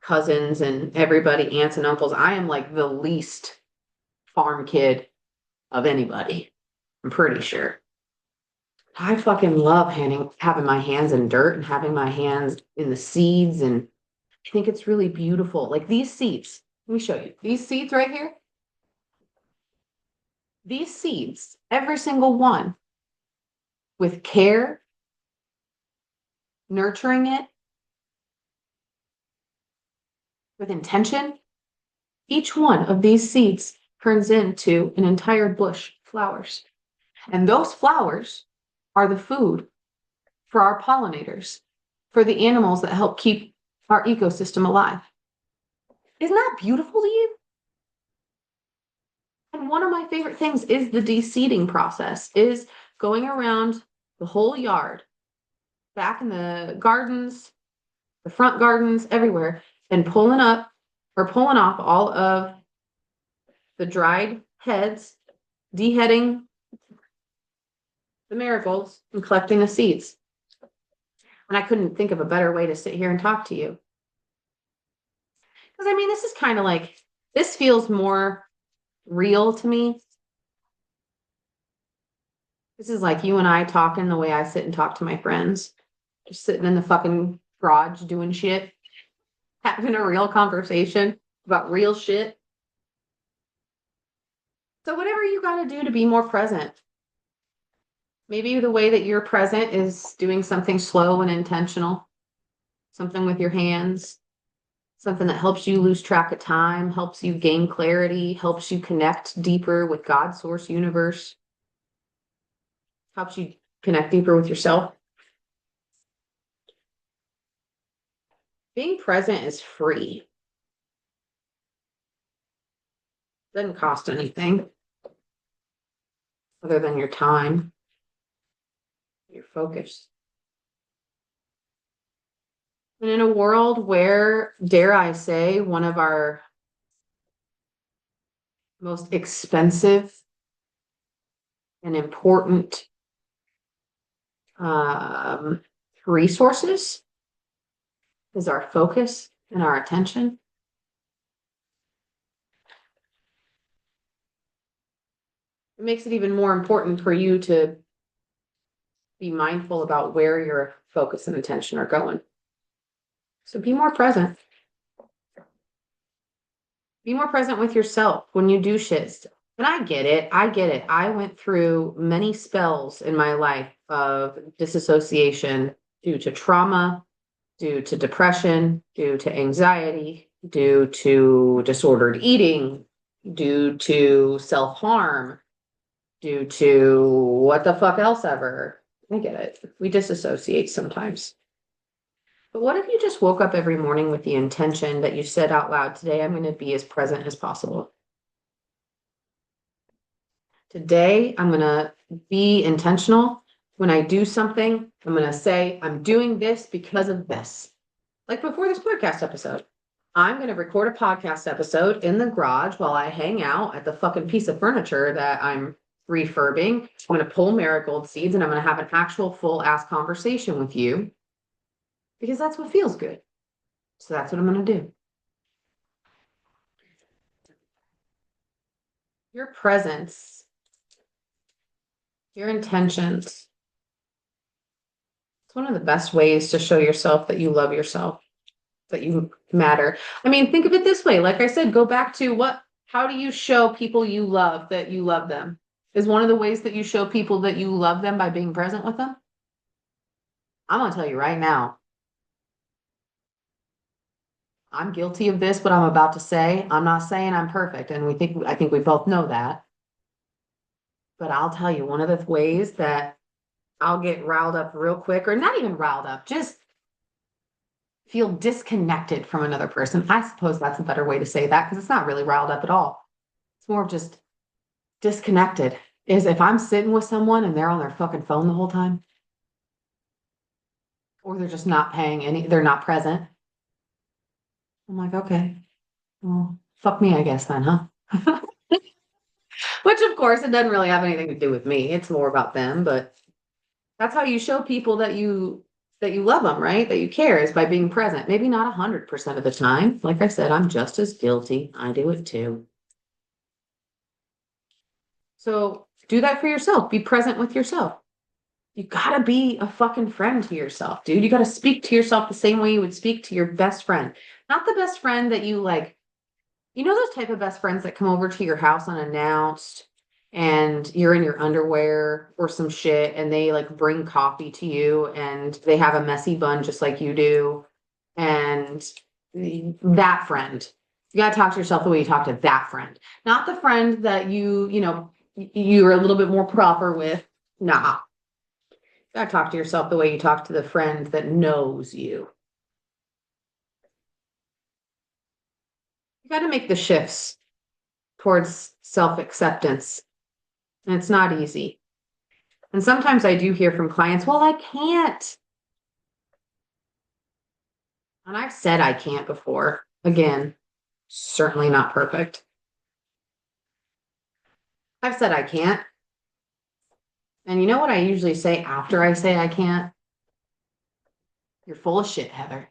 cousins and everybody, aunts and uncles. I am like the least farm kid of anybody. I'm pretty sure. I fucking love having my hands in dirt and having my hands in the seeds. And I think it's really beautiful. Like these seeds, let me show you. These seeds right here, these seeds, every single one with care, nurturing it with intention, each one of these seeds turns into an entire bush of flowers. And those flowers are the food for our pollinators, for the animals that help keep our ecosystem alive. Isn't that beautiful to you? And one of my favorite things is the de-seeding process, is going around the whole yard, back in the gardens, the front gardens, everywhere, and pulling up or pulling off all of the dried heads, deheading the marigolds and collecting the seeds. And I couldn't think of a better way to sit here and talk to you. Because I mean, this is kind of like, this feels more real to me. This is like you and I talking the way I sit and talk to my friends, just sitting in the fucking garage doing shit, having a real conversation about real shit. So, whatever you got to do to be more present, maybe the way that you're present is doing something slow and intentional, something with your hands, something that helps you lose track of time, helps you gain clarity, helps you connect deeper with God, source, universe, helps you connect deeper with yourself. Being present is free. Doesn't cost anything other than your time, your focus. And in a world where, dare I say, one of our most expensive and important um, resources is our focus and our attention. It makes it even more important for you to be mindful about where your focus and attention are going. So be more present. Be more present with yourself when you do shit. And I get it. I get it. I went through many spells in my life of disassociation due to trauma, due to depression, due to anxiety, due to disordered eating, due to self harm, due to what the fuck else ever. I get it. We disassociate sometimes. But what if you just woke up every morning with the intention that you said out loud, today I'm going to be as present as possible. Today I'm going to be intentional. When I do something, I'm going to say, I'm doing this because of this. Like before this podcast episode, I'm going to record a podcast episode in the garage while I hang out at the fucking piece of furniture that I'm refurbing. I'm going to pull marigold seeds and I'm going to have an actual full ass conversation with you because that's what feels good. So that's what I'm going to do. Your presence, your intentions. It's one of the best ways to show yourself that you love yourself, that you matter. I mean, think of it this way. Like I said, go back to how do you show people you love that you love them? Is one of the ways that you show people that you love them by being present with them? I'm going to tell you right now, I'm guilty of this, what I'm about to say. I'm not saying I'm perfect. And I think we both know that. But I'll tell you, one of the ways that I'll get riled up real quick, or not even riled up, just feel disconnected from another person. I suppose that's a better way to say that because it's not really riled up at all. It's more of just disconnected. Is if I'm sitting with someone and they're on their fucking phone the whole time, or they're just not they're not present. I'm like, okay, well, fuck me, I guess then, huh? Which of course it doesn't really have anything to do with me. It's more about them, but that's how you show people that you love them, right? That you care is by being present. Maybe not 100% of the time. Like I said, I'm just as guilty. I do it too. So do that for yourself. Be present with yourself. You gotta be a fucking friend to yourself, dude. You gotta speak to yourself the same way you would speak to your best friend. Not the best friend that you like, you know, those type of best friends that come over to your house unannounced and you're in your underwear or some shit and they like bring coffee to you and they have a messy bun just like you do. And that friend, you got to talk to yourself the way you talk to that friend, not the friend that you're a little bit more proper with. Nah, you got to talk to yourself the way you talk to the friend that knows you. You got to make the shifts towards self-acceptance. And it's not easy. And sometimes I do hear from clients, well, I can't. And I've said I can't before. Again, certainly not perfect. I've said I can't. And you know what I usually say after I say I can't? You're full of shit, Heather.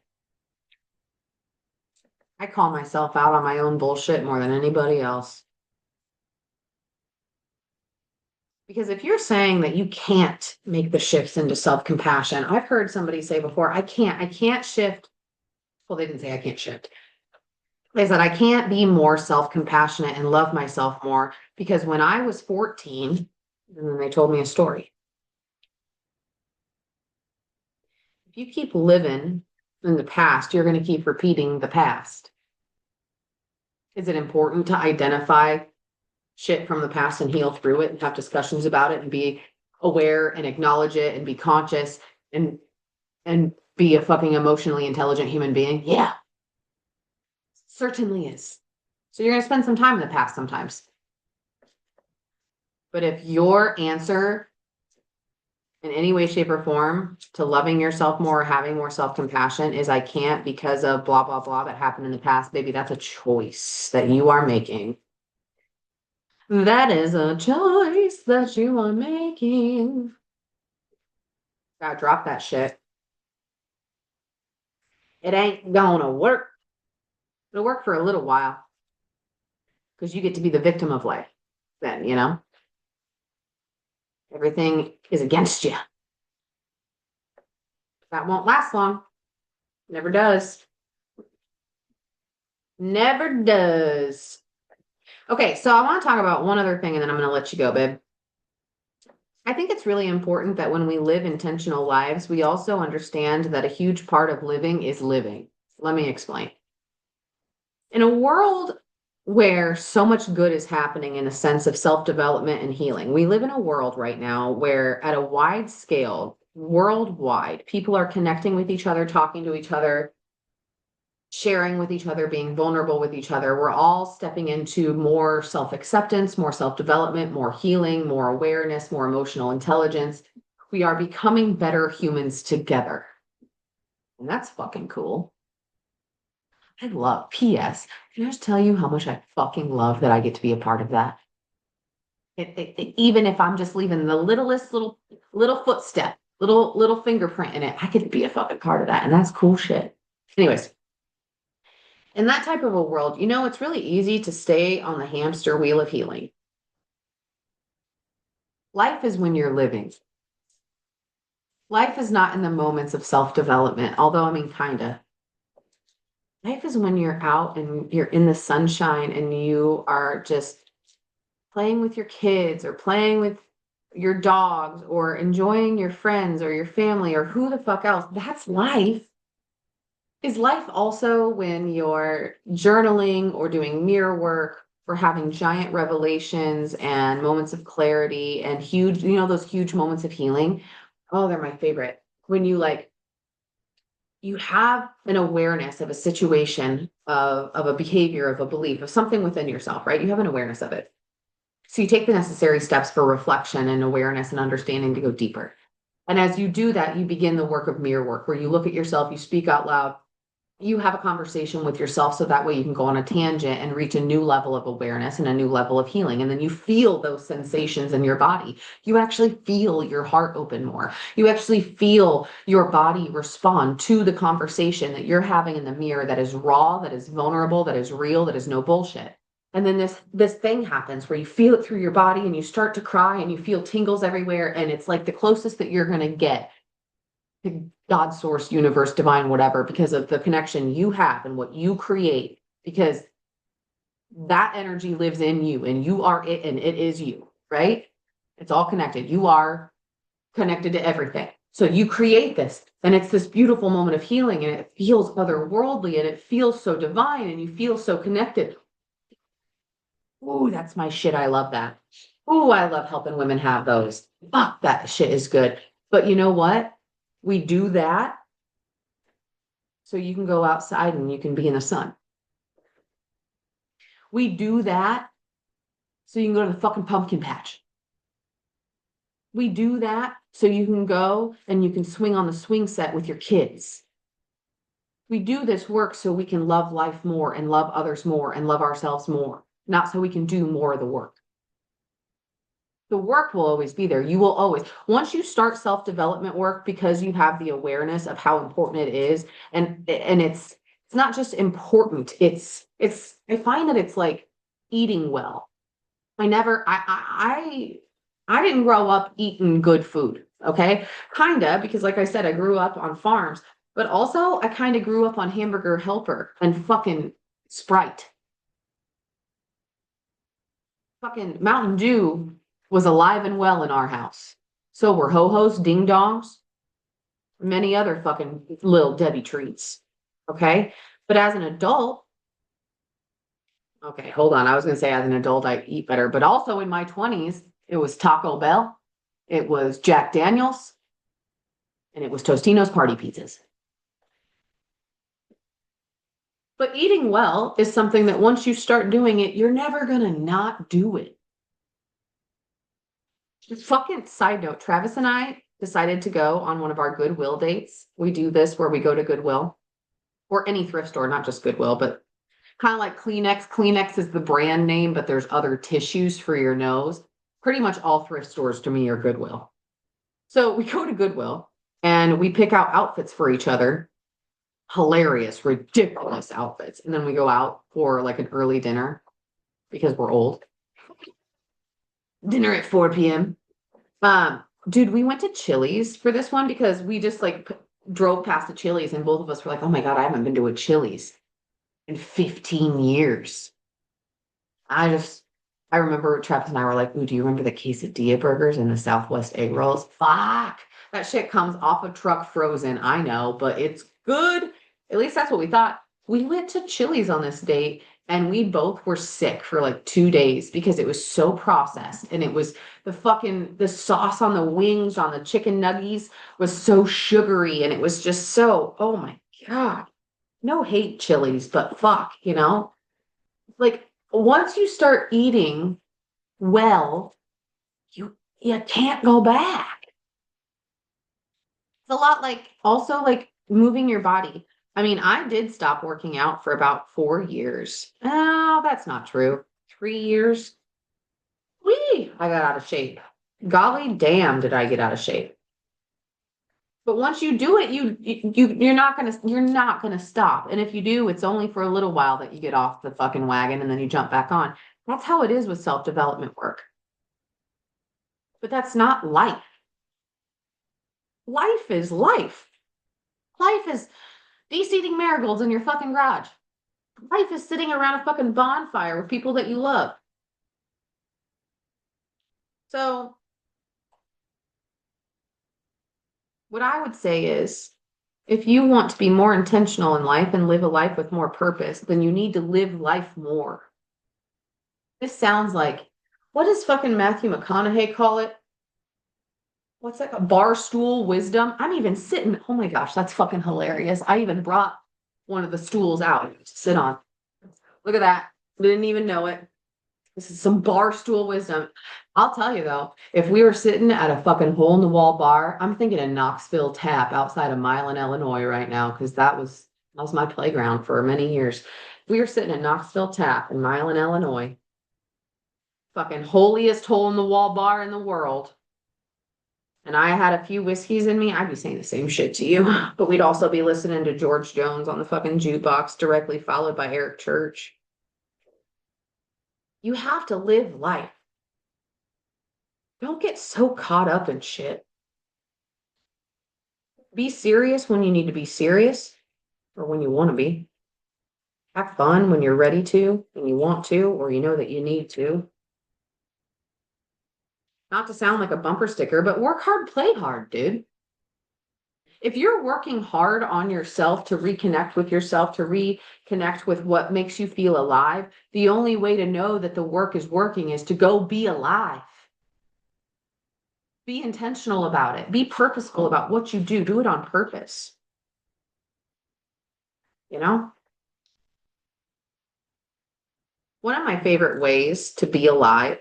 I call myself out on my own bullshit more than anybody else. Because if you're saying that you can't make the shifts into self-compassion, I've heard somebody say before, I can't shift. Well, they didn't say I can't shift. They said, I can't be more self-compassionate and love myself more because when I was 14, and then they told me a story. If you keep living in the past, you're going to keep repeating the past. Is it important to identify shit from the past and heal through it and have discussions about it and be aware and acknowledge it and be conscious and be a fucking emotionally intelligent human being? Yeah, certainly is. So you're going to spend some time in the past sometimes. But if your answer in any way, shape, or form to loving yourself more or having more self-compassion is I can't because of blah, blah, blah that happened in the past, baby, that's a choice that you are making. That is a choice that you are making. Gotta drop that shit. It ain't gonna work. It'll work for a little while because you get to be the victim of life. Then, everything is against you. That won't last long. Never does. Never does. Okay, so I want to talk about one other thing and then I'm going to let you go, babe. I think it's really important that when we live intentional lives, we also understand that a huge part of living is living. Let me explain. In a world where so much good is happening in a sense of self-development and healing, we live in a world right now where, at a wide scale, worldwide, people are connecting with each other, talking to each other, sharing with each other, being vulnerable with each other. We're all stepping into more self-acceptance, more self-development, more healing, more awareness, more emotional intelligence. We are becoming better humans together. And that's fucking cool. I love PS. Can I just tell you how much I fucking love that I get to be a part of that? Even if I'm just leaving the littlest little footstep, little fingerprint in it, I get to be a fucking part of that. And that's cool shit. Anyways, in that type of a world, it's really easy to stay on the hamster wheel of healing. Life is when you're living. Life is not in the moments of self-development, although I mean, kinda. Life is when you're out and you're in the sunshine and you are just playing with your kids or playing with your dogs or enjoying your friends or your family or who the fuck else. That's life. Is life also when you're journaling or doing mirror work or having giant revelations and moments of clarity and huge, those huge moments of healing? Oh, they're my favorite. When you have an awareness of a situation, of a behavior, of a belief, of something within yourself, right? You have an awareness of it. So you take the necessary steps for reflection and awareness and understanding to go deeper. And as you do that, you begin the work of mirror work, where you look at yourself, you speak out loud, you have a conversation with yourself so that way you can go on a tangent and reach a new level of awareness and a new level of healing. And then you feel those sensations in your body. You actually feel your heart open more. You actually feel your body respond to the conversation that you're having in the mirror, that is raw, that is vulnerable, that is real, that is no bullshit. And then this thing happens where you feel it through your body and you start to cry and you feel tingles everywhere. And it's like the closest that you're going to get to God, source, universe, divine, whatever, because of the connection you have and what you create, because that energy lives in you and you are it and it is you, right? It's all connected. You are connected to everything. So you create this and it's this beautiful moment of healing and it feels otherworldly and it feels so divine and you feel so connected. Ooh, that's my shit. I love that. Ooh, I love helping women have those. Fuck, that shit is good. But you know what? We do that so you can go outside and you can be in the sun. We do that so you can go to the fucking pumpkin patch. We do that so you can go and you can swing on the swing set with your kids. We do this work so we can love life more and love others more and love ourselves more, not so we can do more of the work. The work will always be there. You will always, once you start self-development work, because you have the awareness of how important it is, and it's not just important, it's I find that it's like eating well. I never I didn't grow up eating good food, okay? Kinda, because like I said, I grew up on farms, but also I kind of grew up on Hamburger Helper and fucking Sprite. Fucking Mountain Dew was alive and well in our house. So were Ho-Ho's, Ding Dongs, many other fucking little Debbie treats. Okay. But as an adult, okay, hold on. I was going to say as an adult, I eat better, but also in my 20s, it was Taco Bell, it was Jack Daniels, and it was Tostino's party pizzas. But eating well is something that once you start doing it, you're never going to not do it. Fucking side note, Travis and I decided to go on one of our Goodwill dates. We do this where we go to Goodwill or any thrift store, not just Goodwill, but kind of like Kleenex. Kleenex is the brand name, but there's other tissues for your nose. Pretty much all thrift stores to me are Goodwill. So we go to Goodwill and we pick out outfits for each other. Hilarious, ridiculous outfits. And then we go out for like an early dinner because we're old. Dinner at 4 p.m. Dude, we went to Chili's for this one because we just like drove past the Chili's and both of us were like, oh my God, I haven't been to a Chili's in 15 years. I just, I remember Travis and I were like, ooh, do you remember the quesadilla burgers and the Southwest egg rolls? Fuck. That shit comes off a truck frozen. I know, but it's good. At least that's what we thought. We went to Chili's on this date and we both were sick for like 2 days because it was so processed and it was the sauce on the wings, on the chicken nuggies was so sugary and it was just so, oh my God. No hate Chili's, but fuck, like once you start eating well, you can't go back. It's a lot like also like moving your body. I mean, I did stop working out for about 4 years. Oh, that's not true. 3 years. I got out of shape. Golly damn, did I get out of shape. But once you do it, you're not gonna stop. And if you do, it's only for a little while that you get off the fucking wagon and then you jump back on. That's how it is with self-development work. But that's not life. Life is life. Life is de-seeding marigolds in your fucking garage. Life is sitting around a fucking bonfire with people that you love. So what I would say is if you want to be more intentional in life and live a life with more purpose, then you need to live life more. This sounds like, what does fucking Matthew McConaughey call it? What's that called? Barstool wisdom. I'm even sitting. Oh my gosh, that's fucking hilarious. I even brought one of the stools out to sit on. Look at that. Didn't even know it. This is some barstool wisdom. I'll tell you though, if we were sitting at a fucking hole in the wall bar, I'm thinking of Knoxville Tap outside of Milan, Illinois right now, because that was my playground for many years. We were sitting at Knoxville Tap in Milan, Illinois, fucking holiest hole in the wall bar in the world. And I had a few whiskeys in me, I'd be saying the same shit to you. But we'd also be listening to George Jones on the fucking jukebox, directly followed by Eric Church. You have to live life. Don't get so caught up in shit. Be serious when you need to be serious or when you want to be. Have fun when you're ready to, and you want to, or you know that you need to. Not to sound like a bumper sticker, but work hard, play hard, dude. If you're working hard on yourself to reconnect with yourself, to reconnect with what makes you feel alive, the only way to know that the work is working is to go be alive. Be intentional about it. Be purposeful about what you do. Do it on purpose. You know? One of my favorite ways to be alive,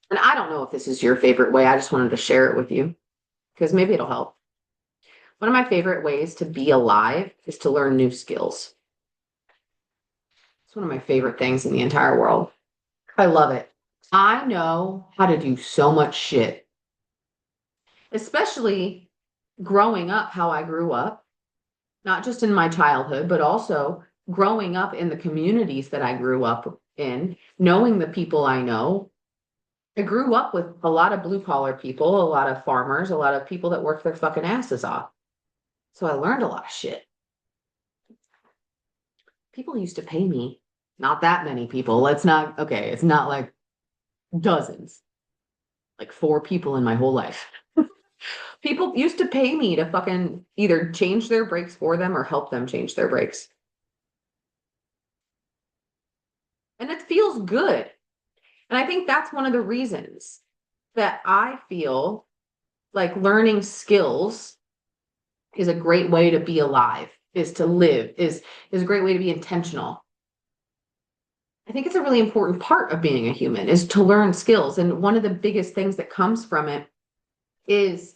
and I don't know if this is your favorite way, I just wanted to share it with you because maybe it'll help. One of my favorite ways to be alive is to learn new skills. It's one of my favorite things in the entire world. I love it. I know how to do so much shit, especially growing up how I grew up, not just in my childhood, but also growing up in the communities that I grew up in, knowing the people I know. I grew up with a lot of blue collar people, a lot of farmers, a lot of people that work their fucking asses off. So I learned a lot of shit. People used to pay me, not that many people. Okay, it's not like dozens, like 4 people in my whole life. People used to pay me to fucking either change their brakes for them or help them change their brakes. And it feels good. And I think that's one of the reasons that I feel like learning skills is a great way to be alive, is to live, is a great way to be intentional. I think it's a really important part of being a human is to learn skills. And one of the biggest things that comes from it is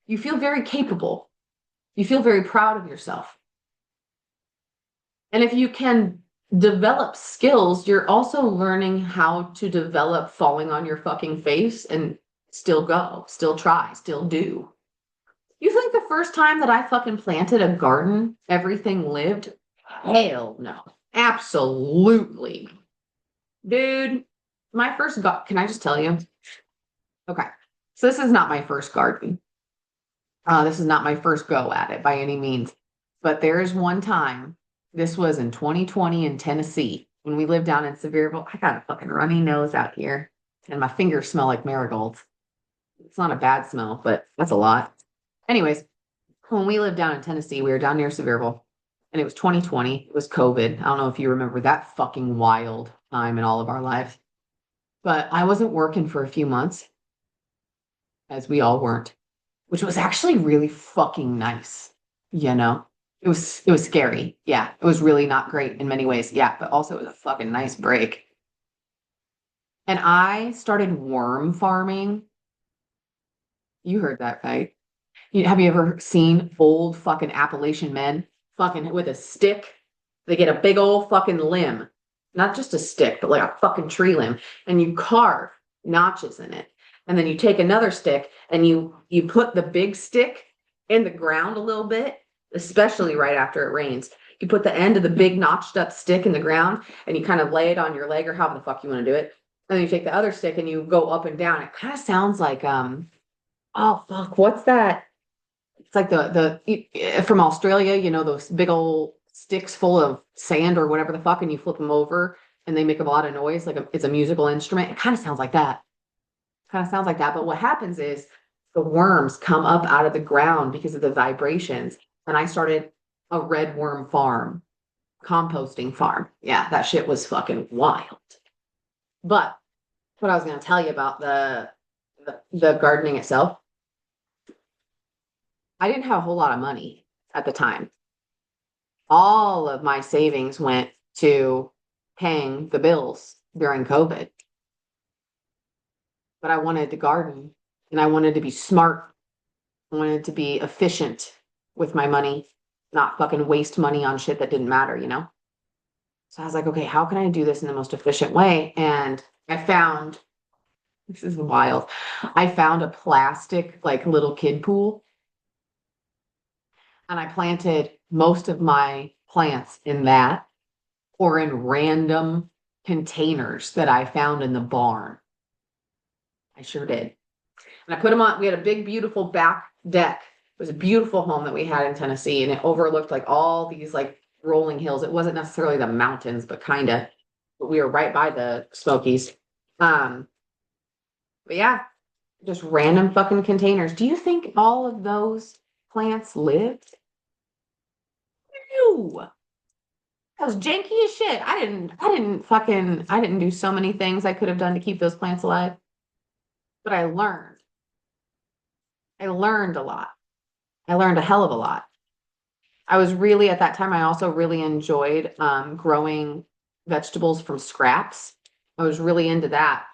you feel very capable. You feel very proud of yourself. And if you can develop skills, you're also learning how to develop falling on your fucking face and still go, still try, still do. You think the first time that I fucking planted a garden, everything lived? Hell no. Absolutely. Dude, my first can I just tell you? Okay. So this is not my first garden. This is not my first go at it by any means. But there is one time, this was in 2020 in Tennessee, when we lived down in Sevierville. I got a fucking runny nose out here, and my fingers smell like marigolds. It's not a bad smell, but that's a lot. Anyways, when we lived down in Tennessee, we were down near Sevierville, and it was 2020. It was COVID. I don't know if you remember that fucking wild time in all of our lives. But I wasn't working for a few months, as we all weren't, which was actually really fucking nice, you know? It was scary. Yeah. It was really not great in many ways. Yeah, but also it was a fucking nice break. And I started worm farming. You heard that, right? Have you ever seen old fucking Appalachian men fucking with a stick? They get a big old fucking limb, not just a stick, but like a fucking tree limb, and you carve notches in it. And then you take another stick and you put the big stick in the ground a little bit, especially right after it rains. You put the end of the big notched up stick in the ground and you kind of lay it on your leg or however the fuck you want to do it. And then you take the other stick and you go up and down. It kind of sounds like oh fuck, what's that? It's like the from Australia, those big old sticks full of sand or whatever the fuck, and you flip them over and they make a lot of noise, like it's a musical instrument. It kind of sounds like that. Kind of sounds like that. But what happens is the worms come up out of the ground because of the vibrations. And I started a red worm farm, composting farm. Yeah, that shit was fucking wild. But what I was going to tell you about the gardening itself, I didn't have a whole lot of money at the time. All of my savings went to paying the bills during COVID. But I wanted to garden and I wanted to be smart. I wanted to be efficient with my money, not fucking waste money on shit that didn't matter, you know? So I was like, okay, how can I do this in the most efficient way? And I found, this is wild. I found a plastic, like little kid pool, and I planted most of my plants in that or in random containers that I found in the barn. I sure did. And I put them on, we had a big, beautiful back deck. It was a beautiful home that we had in Tennessee, and it overlooked like all these like rolling hills. It wasn't necessarily the mountains, but kind of. But we were right by the Smokies. Um, but yeah, just random fucking containers. Do you think all of those plants lived? No. That was janky as shit. I didn't do so many things I could have done to keep those plants alive. But I learned. I learned a lot. I learned a hell of a lot. I was really at that time, I also really enjoyed growing vegetables from scraps. I was really into that.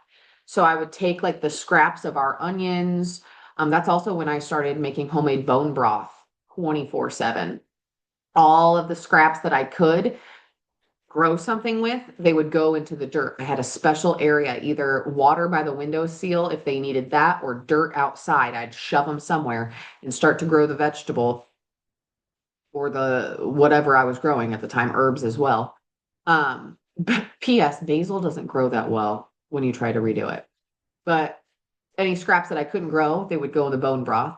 So I would take like the scraps of our onions. That's also when I started making homemade bone broth 24/7. All of the scraps that I could grow something with, they would go into the dirt. I had a special area, either water by the windowsill if they needed that, or dirt outside. I'd shove them somewhere and start to grow the vegetable or the whatever I was growing at the time, herbs as well. Um, P.S. Basil doesn't grow that well when you try to redo it. But any scraps that I couldn't grow, they would go in the bone broth.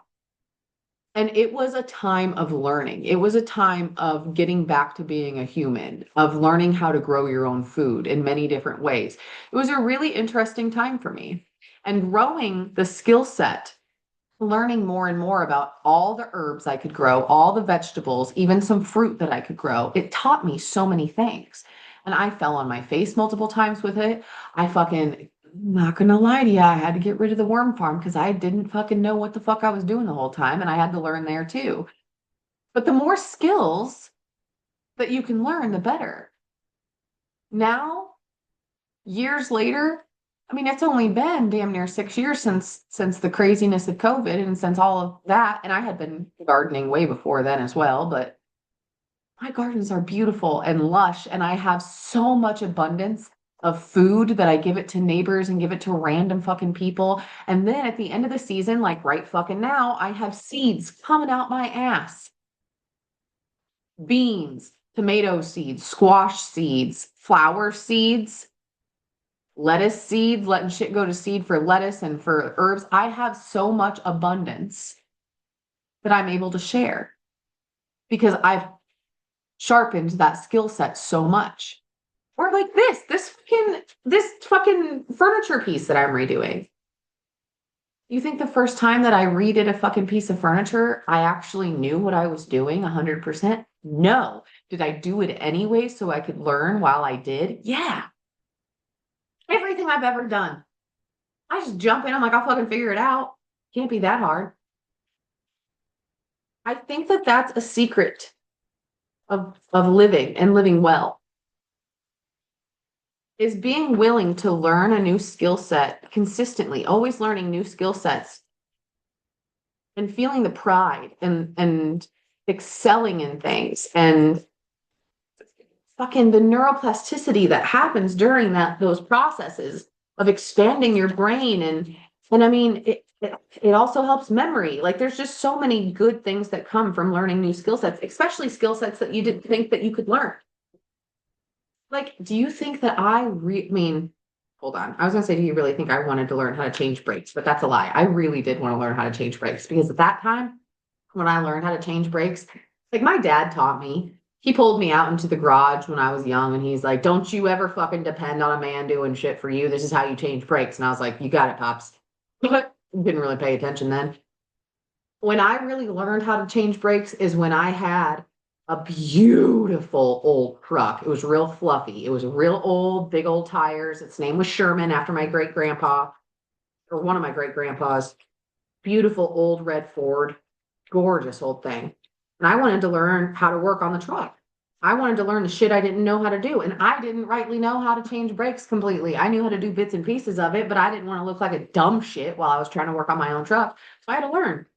And it was a time of learning. It was a time of getting back to being a human, of learning how to grow your own food in many different ways. It was a really interesting time for me. And growing the skill set, learning more and more about all the herbs I could grow, all the vegetables, even some fruit that I could grow. It taught me so many things. And I fell on my face multiple times with it. I fucking, not gonna lie to you, I had to get rid of the worm farm because I didn't fucking know what the fuck I was doing the whole time. And I had to learn there too. But the more skills that you can learn, the better. Now, years later, I mean, it's only been damn near 6 years since the craziness of COVID and since all of that. And I had been gardening way before then as well, but my gardens are beautiful and lush, and I have so much abundance. of food that I give it to neighbors and give it to random fucking people. And then at the end of the season, like right fucking now, I have seeds coming out my ass. Beans, tomato seeds, squash seeds, flower seeds, lettuce seeds, letting shit go to seed for lettuce and for herbs. I have so much abundance that I'm able to share because I've sharpened that skill set so much. Or like this fucking furniture piece that I'm redoing. You think the first time that I redid a fucking piece of furniture, I actually knew what I was doing 100%? No. Did I do it anyway so I could learn while I did? Yeah. Everything I've ever done. I just jump in, I'm like, I'll fucking figure it out. Can't be that hard. I think that that's a secret of living and living well is being willing to learn a new skill set consistently, always learning new skill sets and feeling the pride and excelling in things and fucking the neuroplasticity that happens during those processes of expanding your brain and I mean it also helps memory. Like there's just so many good things that come from learning new skill sets, especially skill sets that you didn't think that you could learn. Like, do you think that I mean, hold on. I was gonna say, do you really think I wanted to learn how to change brakes? But that's a lie. I really did want to learn how to change brakes because at that time, when I learned how to change brakes, like my dad taught me. He pulled me out into the garage when I was young and he's like, don't you ever fucking depend on a man doing shit for you. This is how you change brakes. And I was like, you got it, Pops. Didn't really pay attention then. When I really learned how to change brakes is when I had a beautiful old truck. It was real fluffy. It was real old, big old tires. Its name was Sherman after my great grandpa or one of my great grandpas. Beautiful old red Ford, gorgeous old thing. And I wanted to learn how to work on the truck. I wanted to learn the shit I didn't know how to do. And I didn't rightly know how to change brakes completely. I knew how to do bits and pieces of it, but I didn't want to look like a dumb shit while I was trying to work on my own truck. So I had to learn.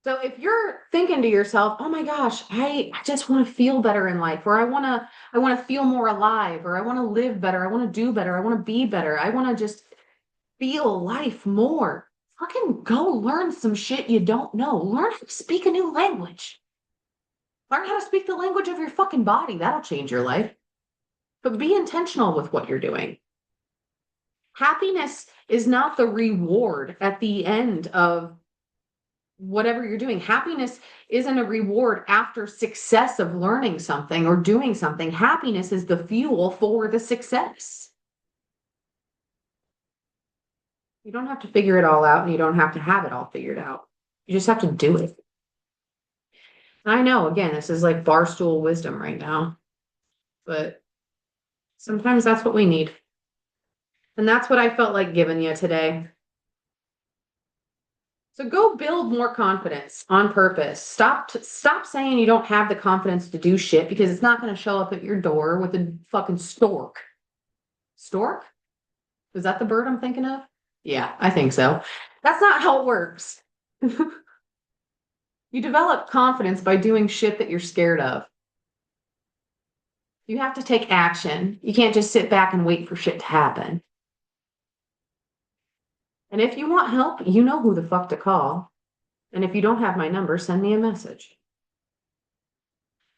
So if you're thinking to yourself, "Oh my gosh, I just want to feel better in life or I want to feel more alive or I want to live better, I want to do better, I want to be better. I want to just feel life more." Fucking go learn some shit you don't know. Learn how to speak a new language. Learn how to speak the language of your fucking body. That'll change your life. But be intentional with what you're doing. Happiness is not the reward at the end of whatever you're doing. Happiness isn't a reward after success of learning something or doing something. Happiness is the fuel for the success. You don't have to figure it all out and you don't have to have it all figured out. You just have to do it. And I know, again, this is like barstool wisdom right now, but sometimes that's what we need. And that's what I felt like giving you today. So go build more confidence on purpose. Stop saying you don't have the confidence to do shit because it's not going to show up at your door with a fucking stork. Stork? Is that the bird I'm thinking of? Yeah, I think so. That's not how it works. You develop confidence by doing shit that you're scared of. You have to take action. You can't just sit back and wait for shit to happen. And if you want help, you know who the fuck to call. And if you don't have my number, send me a message.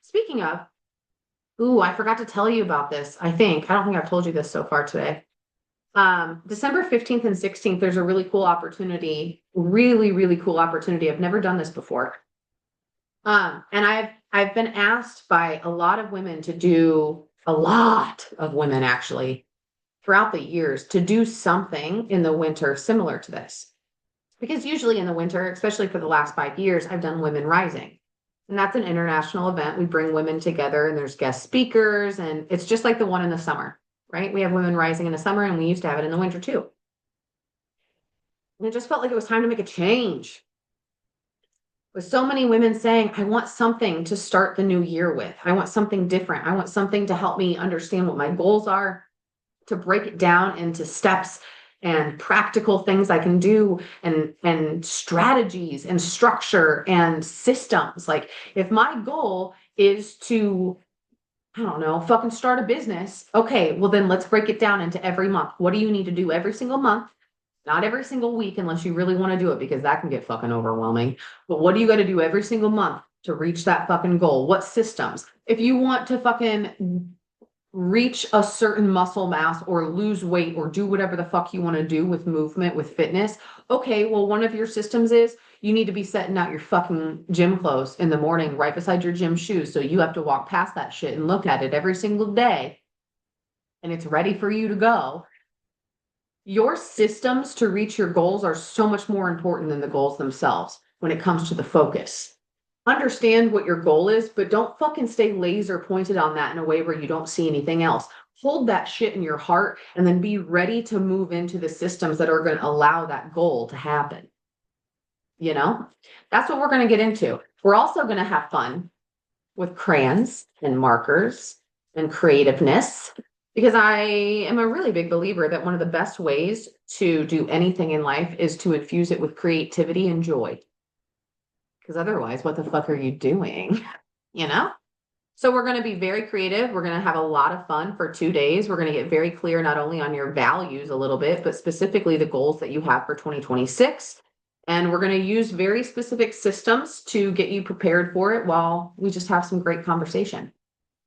Speaking of, ooh, I forgot to tell you about this. I don't think I've told you this so far today. December 15th and 16th, there's a really cool opportunity, really, really cool opportunity. I've never done this before. And I've been asked by a lot of women to do a lot of women actually throughout the years to do something in the winter similar to this. Because usually in the winter, especially for the last 5 years, I've done Women Rising. And that's an international event. We bring women together and there's guest speakers, and it's just like the one in the summer, right? We have Women Rising in the summer and we used to have it in the winter too. And it just felt like it was time to make a change. With so many women saying, I want something to start the new year with. I want something different. I want something to help me understand what my goals are, to break it down into steps and practical things I can do and strategies and structure and systems. Like if my goal is to I don't know, fucking start a business. Okay, well then let's break it down into every month. What do you need to do every single month? Not every single week unless you really want to do it because that can get fucking overwhelming. But what do you got to do every single month to reach that fucking goal? What systems? If you want to fucking reach a certain muscle mass or lose weight or do whatever the fuck you want to do with movement, with fitness. Okay, well, one of your systems is you need to be setting out your fucking gym clothes in the morning right beside your gym shoes. So you have to walk past that shit and look at it every single day and it's ready for you to go. Your systems to reach your goals are so much more important than the goals themselves when it comes to the focus. Understand what your goal is, but don't fucking stay laser pointed on that in a way where you don't see anything else. Hold that shit in your heart and then be ready to move into the systems that are going to allow that goal to happen. You know, that's what we're going to get into. We're also going to have fun with crayons and markers and creativeness because I am a really big believer that one of the best ways to do anything in life is to infuse it with creativity and joy. Because otherwise, what the fuck are you doing? You know? So we're going to be very creative. We're going to have a lot of fun for 2 days. We're going to get very clear not only on your values a little bit, but specifically the goals that you have for 2026. And we're going to use very specific systems to get you prepared for it while we just have some great conversation.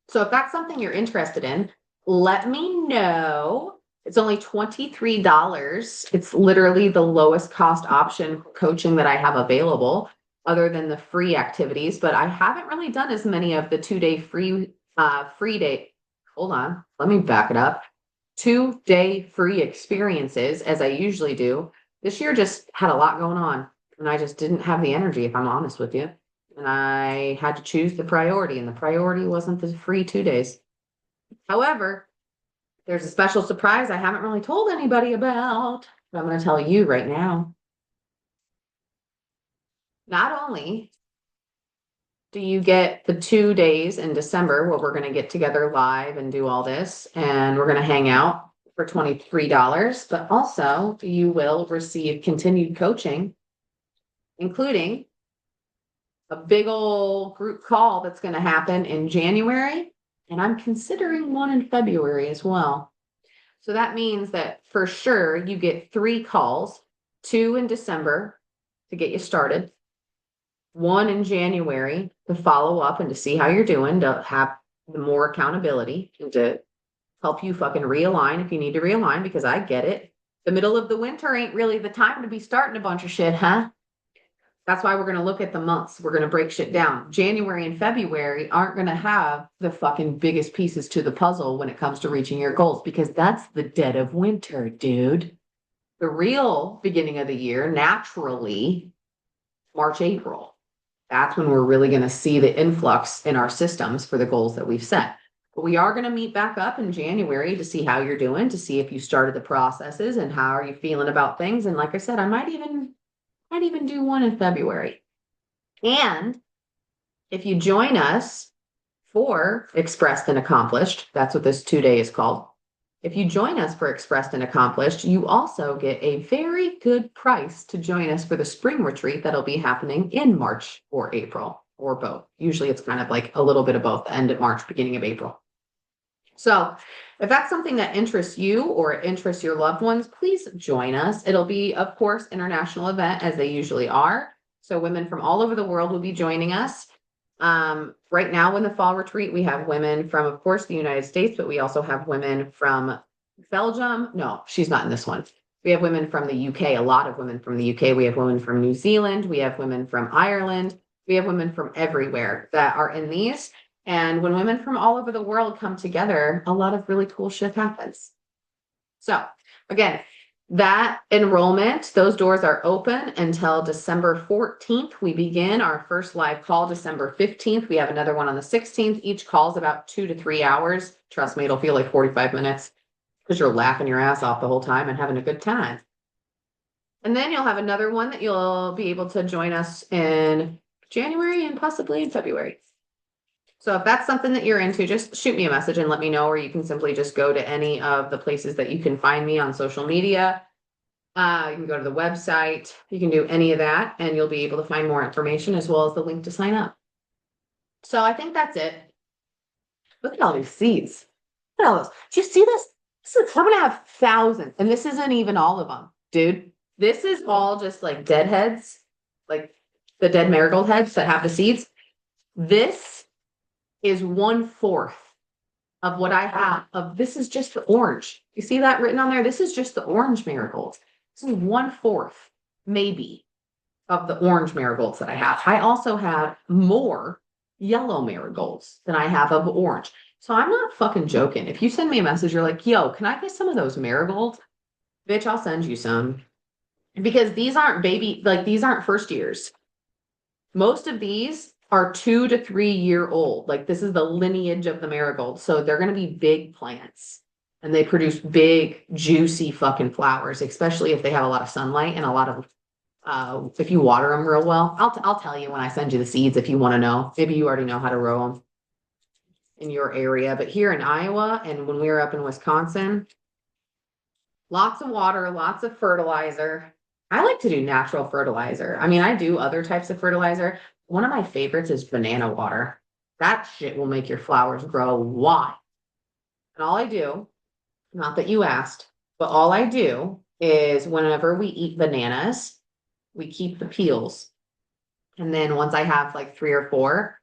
So if that's something you're interested in, let me know. It's only $23. It's literally the lowest cost option for coaching that I have available other than the free activities, but I haven't really done as many of the 2 day free day. Hold on, let me back it up. 2 day free experiences as I usually do. This year just had a lot going on and I just didn't have the energy, if I'm honest with you. And I had to choose the priority, and the priority wasn't the free 2 days. However, there's a special surprise I haven't really told anybody about, but I'm going to tell you right now. Not only do you get the 2 days in December where we're going to get together live and do all this, and we're going to hang out for $23, but also you will receive continued coaching, including a big old group call that's going to happen in January. And I'm considering one in February as well. So that means that for sure you get 3 calls, 2 in December to get you started, 1 in January to follow up and to see how you're doing, to have the more accountability and to help you fucking realign if you need to realign, because I get it. The middle of the winter ain't really the time to be starting a bunch of shit, huh? That's why we're going to look at the months. We're going to break shit down. January and February aren't going to have the fucking biggest pieces to the puzzle when it comes to reaching your goals, because that's the dead of winter, dude. The real beginning of the year, naturally, March, April. That's when we're really going to see the influx in our systems for the goals that we've set. But we are going to meet back up in January to see how you're doing, to see if you started the processes and how are you feeling about things. And like I said, I might even do one in February. And if you join us for Expressed and Accomplished, that's what this 2 day is called. If you join us for Expressed and Accomplished, you also get a very good price to join us for the spring retreat that'll be happening in March or April or both. Usually it's kind of like a little bit of both, the end of March, beginning of April. So if that's something that interests you or interests your loved ones, please join us. It'll be, of course, international event as they usually are. So women from all over the world will be joining us. Right now in the fall retreat, we have women from, of course, the United States, but we also have women from Belgium. No, she's not in this one. We have women from the UK, a lot of women from the UK. We have women from New Zealand. We have women from Ireland. We have women from everywhere that are in these. And when women from all over the world come together, a lot of really cool shit happens. So again, that enrollment, those doors are open until December 14th. We begin our first live call December 15th. We have another one on the 16th. Each call is about 2 to 3 hours. Trust me, it'll feel like 45 minutes because you're laughing your ass off the whole time and having a good time. And then you'll have another one that you'll be able to join us in January and possibly in February. So if that's something that you're into, just shoot me a message and let me know, or you can simply just go to any of the places that you can find me on social media. You can go to the website, you can do any of that, and you'll be able to find more information as well as the link to sign up. So I think that's it. Look at all these seeds. Look at all those. Do you see this? I'm gonna have thousands, and this isn't even all of them, dude. This is all just like dead heads, like the dead marigold heads that have the seeds. This is 1/4 of what I have of this is just the orange. You see that written on there? This is just the orange marigolds. This is 1/4, maybe, of the orange marigolds that I have. I also have more yellow marigolds than I have of orange. So I'm not fucking joking. If you send me a message, you're like, yo, can I get some of those marigolds? Bitch, I'll send you some. Because these aren't baby, like these aren't first years. Most of these are 2 to 3 year old. Like this is the lineage of the marigold. So they're going to be big plants and they produce big, juicy fucking flowers, especially if they have a lot of sunlight and a lot of, if you water them real well. I'll tell you when I send you the seeds if you want to know. Maybe you already know how to grow them in your area. But here in Iowa and when we were up in Wisconsin, lots of water, lots of fertilizer. I like to do natural fertilizer. I mean, I do other types of fertilizer. One of my favorites is banana water. That shit will make your flowers grow wide. And all I do, not that you asked, but all I do is whenever we eat bananas, we keep the peels. And then once I have like 3 or 4,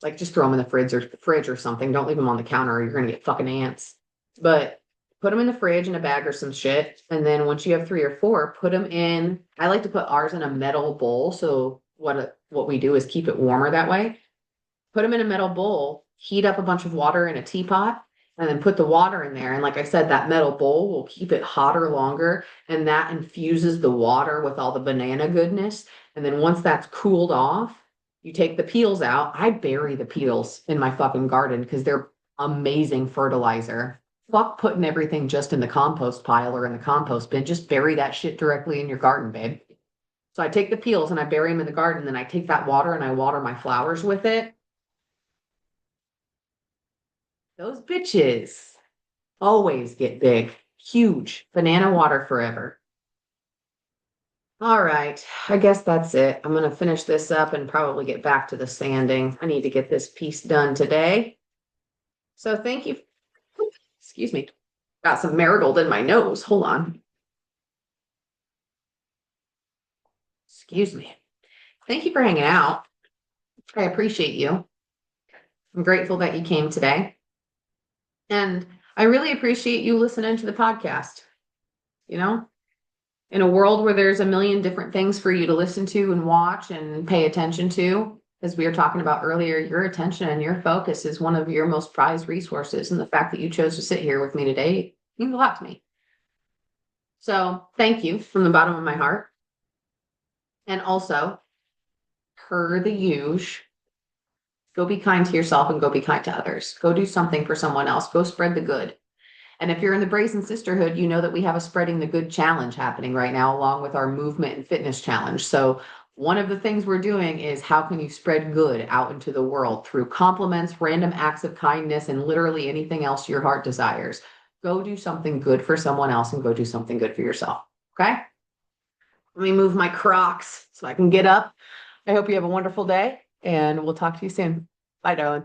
like just throw them in the fridge or something. Don't leave them on the counter or you're gonna get fucking ants. But put them in the fridge in a bag or some shit. And then once you have 3 or 4, put them in. I like to put ours in a metal bowl. So what we do is keep it warmer that way. Put them in a metal bowl, heat up a bunch of water in a teapot, and then put the water in there. And like I said, that metal bowl will keep it hotter longer. And that infuses the water with all the banana goodness. And then once that's cooled off, you take the peels out. I bury the peels in my fucking garden because they're amazing fertilizer. Fuck putting everything just in the compost pile or in the compost bin. Just bury that shit directly in your garden, babe. So I take the peels and I bury them in the garden. Then I take that water and I water my flowers with it. Those bitches always get big, huge. Banana water forever. All right. I guess that's it. I'm going to finish this up and probably get back to the sanding. I need to get this piece done today. So thank you. Excuse me. Got some marigold in my nose. Hold on. Excuse me. Thank you for hanging out. I appreciate you. I'm grateful that you came today. And I really appreciate you listening to the podcast. You know, in a world where there's a million different things for you to listen to and watch and pay attention to, as we were talking about earlier, your attention and your focus is one of your most prized resources. And the fact that you chose to sit here with me today means a lot to me. So thank you from the bottom of my heart. And also, per the usual, go be kind to yourself and go be kind to others. Go do something for someone else. Go spread the good. And if you're in the Brazen Sisterhood, you know that we have a Spreading the Good challenge happening right now, along with our movement and fitness challenge. So one of the things we're doing is how can you spread good out into the world through compliments, random acts of kindness, and literally anything else your heart desires. Go do something good for someone else and go do something good for yourself. Okay? Let me move my Crocs so I can get up. I hope you have a wonderful day and we'll talk to you soon. Bye, darling.